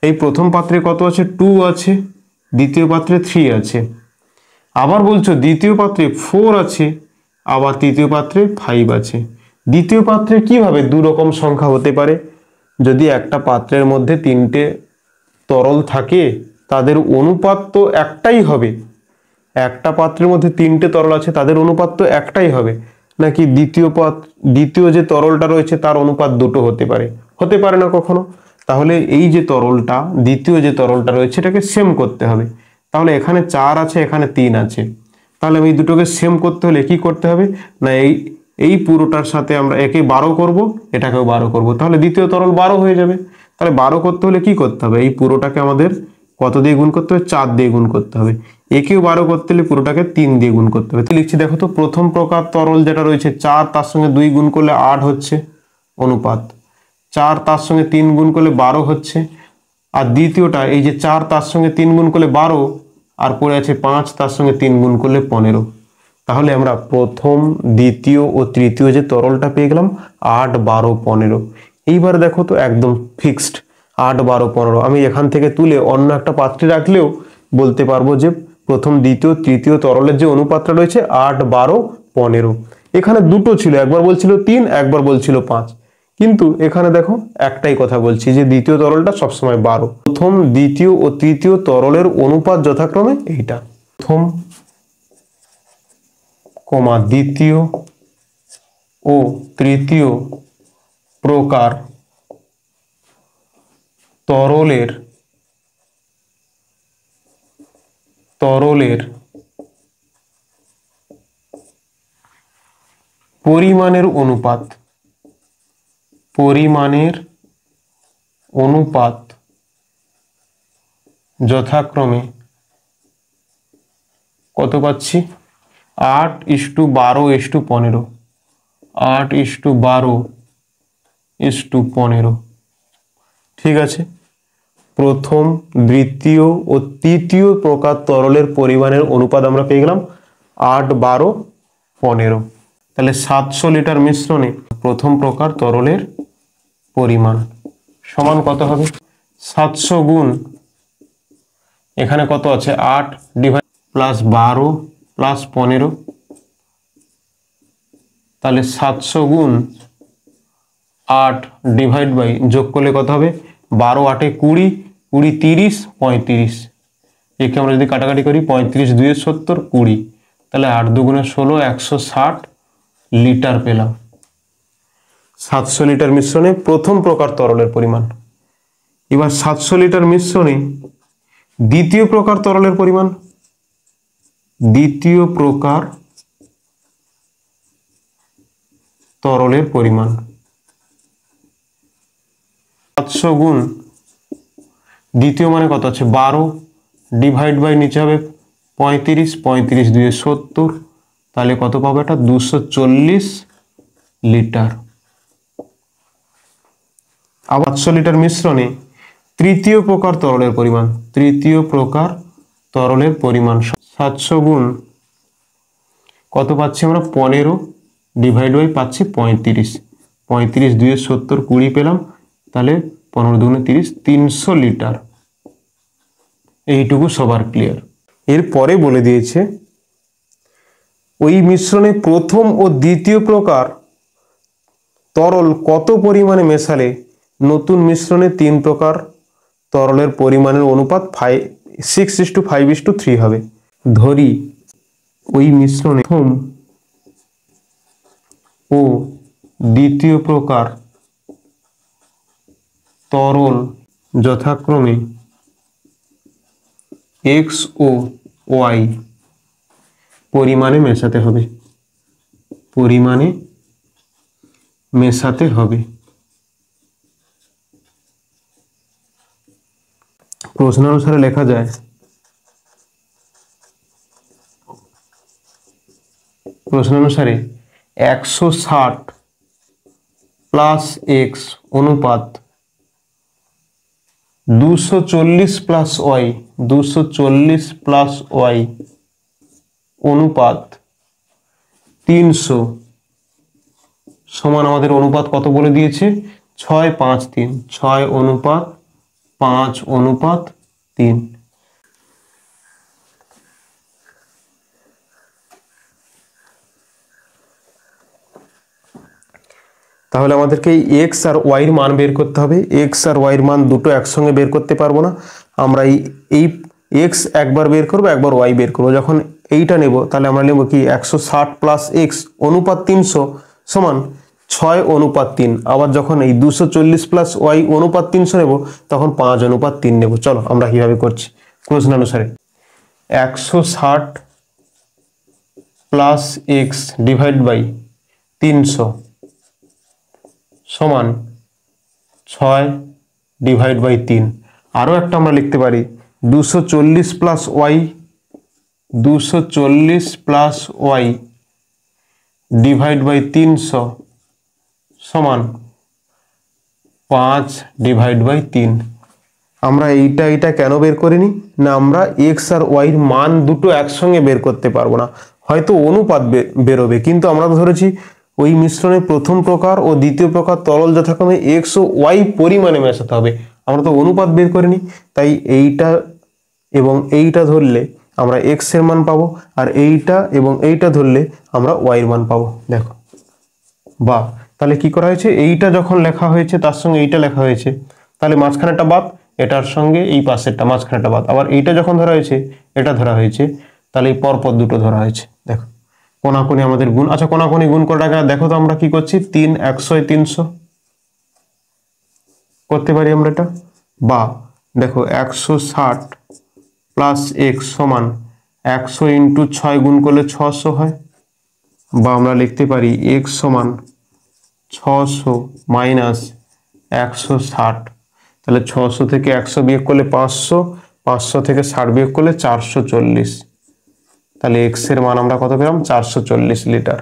এই প্রথম পাত্রে কত আছে? 2 আছে, দ্বিতীয় পাত্রে 3 আছে, আবার বলছো দ্বিতীয় পাত্রে 4 আছে, আবার তৃতীয় পাত্রে 5 আছে। দ্বিতীয় পাত্রে কিভাবে দু রকম সংখ্যা হতে পারে? যদি একটা পাত্রের মধ্যে তিনটে তরল থাকে, তাদের অনুপাত তো একটাই হবে। একটা পাত্রের মধ্যে তিনটে তরল আছে, তাদের অনুপাত তো একটাই হবে, নাকি দ্বিতীয় যে তরলটা রয়েছে তার অনুপাত দুটো হতে পারে? হতে পারে না কখনো। তাহলে এই যে তরলটা, দ্বিতীয় যে তরলটা রয়েছে, এটাকে সেম করতে হবে। তাহলে এখানে 4 আছে, এখানে 3 আছে, তাহলে আমি দুটোকে সেম করতে হলে কি করতে হবে না, এই পুরোটার সাথে আমরা একে 12 করব, এটাকেও 12 করব, তাহলে দ্বিতীয় তরল 12 হয়ে যাবে। তাহলে 12 করতে হলে কি করতে হবে? এই পুরোটাকে আমাদের কত দিয়ে গুণ করতে হবে? 4 দিয়ে গুণ করতে হবে। একেও 12 করতে হলে পুরোটাকে 3 দিয়ে গুণ করতে হবে। তো লিখছি দেখো তো, প্রথম প্রকার তরল যেটা রয়েছে 4, তার সঙ্গে 2 গুণ করলে 8 হচ্ছে অনুপাত, 4 তার সঙ্গে 3 গুণ করলে 12 হচ্ছে। আর দ্বিতীয়টা এই যে 4 তার সঙ্গে 3 গুণ করলে 12, আর পড়ে আছে 5 তার সঙ্গে 3 গুণ করলে 15। তাহলে আমরা প্রথম, দ্বিতীয় ও তৃতীয় যে তরলটা পেয়ে গেলাম 8, 12, 15। এইবার দেখো তো একদম ফিক্সড 8, 12, 15। আমি এখান থেকে তুলে অন্য একটা পাত্রে রাখলেও বলতে পারবো যে প্রথম, দ্বিতীয়, তৃতীয় তরলের যে অনুপাতটা রয়েছে 8, 12, 15। এখানে দুটো ছিল, একবার বলছিল 3, একবার বলছিল 5, কিন্তু এখানে দেখো একটাই কথা বলছি যে দ্বিতীয় তরলটা সবসময় 12। প্রথম, দ্বিতীয় ও তৃতীয় তরলের অনুপাত যথাক্রমে এইটা। প্রথম, দ্বিতীয় ও তৃতীয় প্রকার তরলের পরিমাণের অনুপাত যথাক্রমে কত পাচ্ছি? 8:12:15, 8:12:15। ঠিক আছে, প্রথম, দ্বিতীয় ও তৃতীয় প্রকার তরলের পরিমাণের অনুপাত আমরা পেয়ে গেলাম 8, 12, 15। তাহলে 700 লিটার মিশ্রণে প্রথম প্রকার তরলের পরিমাণ সমান কত হবে? 700 গুণ, এখানে কত আছে? 8 ডিভাইড প্লাস 12 প্লাস 15, তাহলে 700 গুণ 8 ডিভাইড বাই, যোগ করলে কত হবে? 12, 8 20, 20, 30, 35। একে আমরা যদি কাটাকাটি করি, 35 2 70, 20, তাহলে 8 2 16, 160 লিটার পেলাম। 700 লিটার মিশ্রণে প্রথম প্রকার তরলের পরিমাণ। এবার 700 লিটার মিশ্রণে দ্বিতীয় প্রকার তরলের পরিমাণ, দ্বিতীয় প্রকার তরলের পরিমাণ 700 গুণ, দ্বিতীয় মানে কত আছে? 12 ডিভাইড বাই নিচে হবে 35, 35 2 70, তাহলে কত পাবো? এটা 240 লিটার। আবার 700 লিটার মিশ্রণে তৃতীয় প্রকার তরলের পরিমাণ, তৃতীয় প্রকার তরলের পরিমাণ 700 গুণ কত পাচ্ছি আমরা? 15 ডিভাইড বাই পাচ্ছি 35, 35 2 70, 20 পেলাম, তাহলে 15 দুগুণে 30, 300 লিটার। এইটুকু সবার ক্লিয়ার। এরপরে বলে দিয়েছে ওই মিশ্রণে প্রথম ও দ্বিতীয় প্রকার তরল কত পরিমাণে মেশালে নতুন মিশ্রণে 3 প্রকার তরলের পরিমাণের অনুপাত 6:5:3 হবে। ধরি ওই মিশ্রণে প্রথম ও দ্বিতীয় প্রকার তরল যথাক্রমে x ও y পরিমাণে মেশাতে হবে, পরিমাণে মেশাতে হবে। প্রশ্ন অনুসারে লেখা যায় প্রশ্ন অনুসারে 160 প্লাস x অনুপাত 240 প্লাস y, 240 প্লাস y অনুপাত 300 সমান আমাদের অনুপাত কত বলে দিয়েছে? 6:5:3, 6:5:3। তাহলে আমাদেরকে এই এক্স আর ওয়াইয়ের মান বের করতে হবে। এক্স আর ওয়াইয়ের মান দুটো একসঙ্গে বের করতে পারবো না। আমরা এই এক্স একবার বের করবো, একবার ওয়াই বের করবো। যখন এইটা নেব তাহলে আমরা নেব কি 160 প্লাস এক্স অনুপাত 300 সমান 6:3। আবার যখন এই 240 প্লাস ওয়াই অনুপাত 300 নেব তখন 5:3 নেব। চলো আমরা কিভাবে করছি প্রশ্ন অনুসারে। 160 প্লাস এক্স ডিভাইড বাই 300 সমান 6/3। আরও একটা আমরা লিখতে পারি 240 plus y, 240 plus y divide by 300 সমান 5/3। আমরা এইটা কেন বের করিনি না, আমরা এক্স আর ওয়াইয়ের মান দুটো একসঙ্গে বের করতে পারবো না, হয়তো অনুপাত বেরোবে, কিন্তু আমরা ধরেছি ওই মিশ্রণে প্রথম প্রকার ও দ্বিতীয় প্রকার তরল যথাক্রমে এক্স ও ওয়াই পরিমাণে মেশাতে হবে। আমরা তো অনুপাত বের করিনি, তাই এইটা এবং এইটা ধরলে আমরা এক্স এর মান পাবো, আর এইটা এবং এইটা ধরলে আমরা ওয়াই এর মান পাবো। দেখো বা তাহলে কি করা হয়েছে, এইটা যখন লেখা হয়েছে তার সঙ্গে এইটা লেখা হয়েছে, তাহলে মাঝখানেটা বাদ, এটার সঙ্গে এই পাশেরটা মাঝখানেটা বাদ। আবার এইটা যখন ধরা হয়েছে এটা ধরা হয়েছে, তাহলে এই পরপর দুটো ধরা হয়েছে। দেখো কোনাকুনি আমাদের গুণ, আচ্ছা কোনাকুনি গুণ করার আগে দেখো তো আমরা কি করছি, 3 100 300 করতে পারি আমরা এটা। বা দেখো 160 প্লাস এক্স সমান 100 ইন্টু 6 গুণ করলে 600 হয়। বা আমরা লিখতে পারি এক্স সমান 600 মাইনাস 160। তাহলে 600 থেকে 100 বিয়োগ করলে 500, 500 থেকে 60 বিয়োগ করলে 440। তাহলে এক্স এর মান আমরা কত পেলাম, 440 লিটার।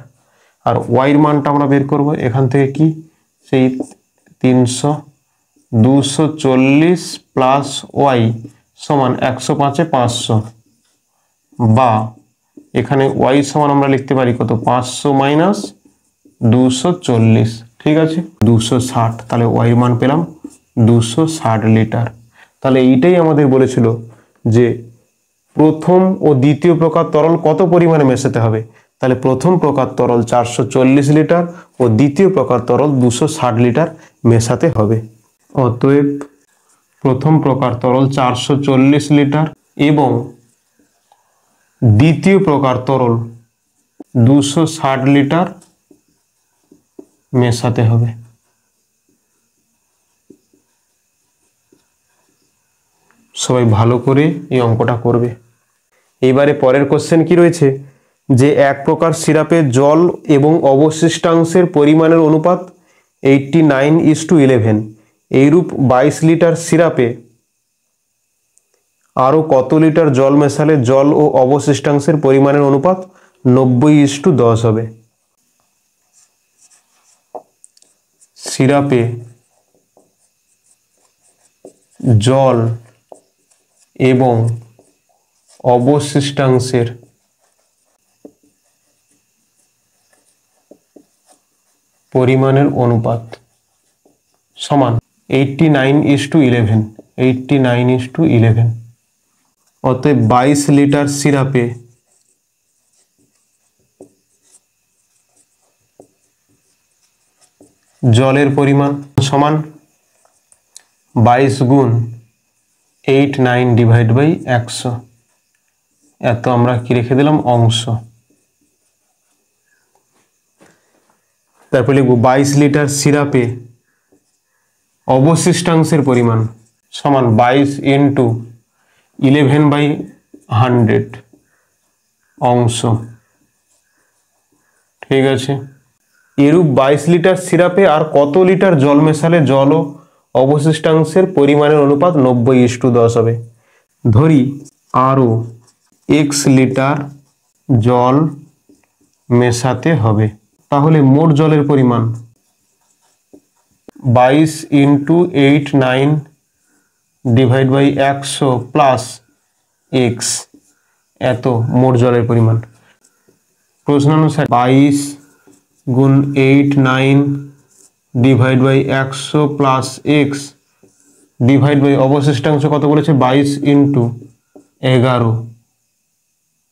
আর ওয়াইয়ের মানটা আমরা বের করব এখান থেকে, কি সেই 300, 240 প্লাস ওয়াই সমান 105 500। বা এখানে ওয়াই সমান আমরা লিখতে পারি কত, 500 মাইনাস 240, ঠিক আছে 260। তাহলে ওয়াইয়ের মান পেলাম 260 লিটার। তাহলে এইটাই আমাদের বলেছিল যে প্রথম ও দ্বিতীয় প্রকার তরল কত পরিমাণে মেশাতে হবে। তাহলে প্রথম প্রকার তরল 440 লিটার ও দ্বিতীয় প্রকার তরল 260 লিটার মেশাতে হবে। অতএব প্রথম প্রকার তরল 440 লিটার এবং দ্বিতীয় প্রকার তরল 260 লিটার মেশাতে হবে। সবাই ভালো করে এই অঙ্কটা করবে। এবারে পরের কোশ্চেন কি রয়েছে, যে এক প্রকার সিরাপে জল এবং অবশিষ্টাংশের পরিমাণের অনুপাত 89:11। এইরূপ 22 লিটার সিরাপে আরও কত লিটার জল মেশালে জল ও অবশিষ্টাংশের পরিমাণের অনুপাত 90:10 হবে। সিরাপে জল এবং অবশিষ্টাংশের পরিমাণের অনুপাত সমান 89:11, 89:11। অতএব 22 লিটার সিরাপে জলের পরিমাণ সমান 22 গুণ 89 ডিভাইড বাই 100। এত আমরা কি রেখে দিলাম অংশ। তারপর লিখব 22 লিটার সিরাপে অবশিষ্টাংশের পরিমাণ সমান 22 ইন্টু 11/100 অংশ। ঠিক আছে, এরূপ 22 লিটার সিরাপে আর কত লিটার জল মেশালে জল ও অবশিষ্টাংশের পরিমাণের অনুপাত 90:10 হবে। ধরি আরও x লিটার জল মেশাতে হবে, তাহলে মোট জলের পরিমাণ 22 into 89 divide by 100 plus x, এত মোট জলের পরিমাণ। প্রশ্নানুসারে 22 গুণ 89 divide by 100 plus x divide by অবশিষ্টাংশ কত বলেছে 22 ইন্টু 11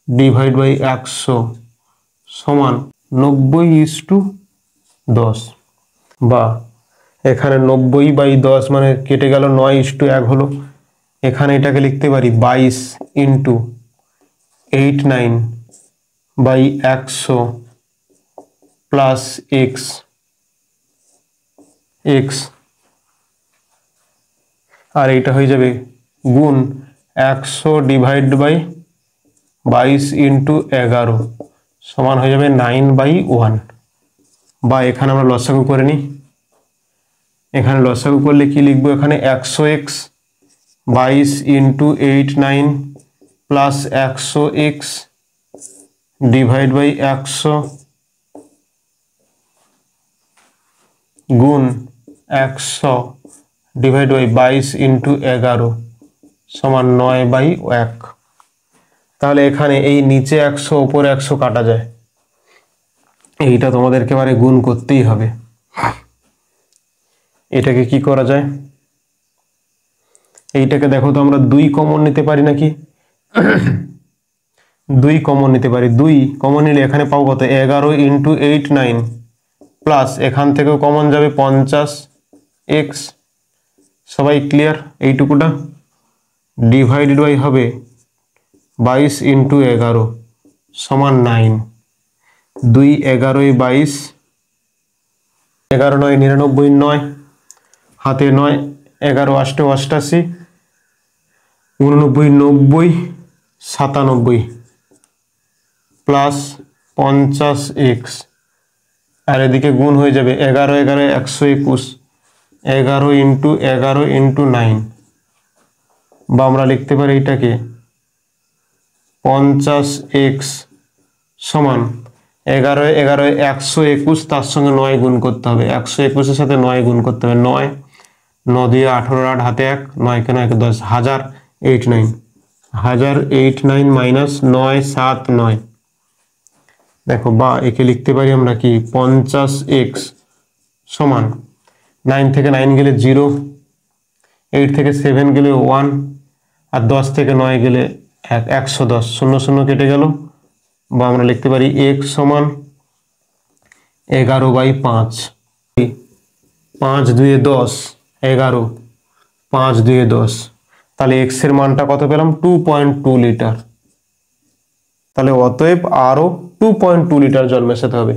ডিভাইড বাই 100 সমান 90:10, বা এখানে 90/10 মানে কেটে গেল 9:1 হলো। এখানে এটাকে লিখতে পারি 22 ইন্টু 89/100 প্লাস x, আর এইটা হয়ে যাবে গুণ 100 ডিভাইড বাই 22 ইন্টু 11 সমান হয়ে যাবে 9/1। বা এখানে আমরা লসাগু করে নিই। এখানে লসাগু করলে কি লিখবো, এখানে 100x 22 into 89 plus 100x divide by 100 গুণ 100 ডিভাইড বাই 22 ইন্টু 11 সমান 9/1। তাহলে এখানে এই নিচে 100 উপরে 100 কাটা যায়, এইটা তোমাদেরকে এবারে গুণ করতেই হবে। এটাকে কি করা যায়, এইটাকে দেখো তো আমরা 2 কমন নিতে পারি নাকি? 2 কমন নিতে পারি। 2 কমন নিলে এখানে পাবো কত 11 ইন্টু 89 প্লাস এখান থেকেও কমন যাবে 50x। সবাই ক্লিয়ার? এইটুকুটা ডিভাইডেড বাই হবে 22 ইন্টু 11 সমান 9। 2 11 22, 11 9 99, 9 হাতে 9, 11 8 88, 89 90 97 প্লাস 50x, আর এদিকে গুণ হয়ে যাবে 11 11 121, 11 ইন্টু 11 ইন্টু 9, বা আমরা লিখতে পারি এটাকে 50x সমান 11 11 121, তার সঙ্গে 9 গুণ করতে হবে। 121 এর সাথে 9 গুণ করতে হবে। 9 9 দিয়ে 18 8 হাতে 1, 9 কে 9 কে 10, 1089, 1089 মাইনাস 9 7 9। দেখো, বা একে লিখতে পারি আমরা কি 50x সমান 9 থেকে 9 গেলে 0, 8 থেকে 7 গেলে 1, আর 10 থেকে 9 গেলে 110, 0 0 কেটে গেল। বা আমরা লিখতে পারি x সমান 11/5, 5 2 10, 11, 5 2 10। তাহলে x এর মানটা কত পেলাম 2.2 লিটার। তাহলে অতএব আরো 2.2 লিটার জল মেশাতে হবে।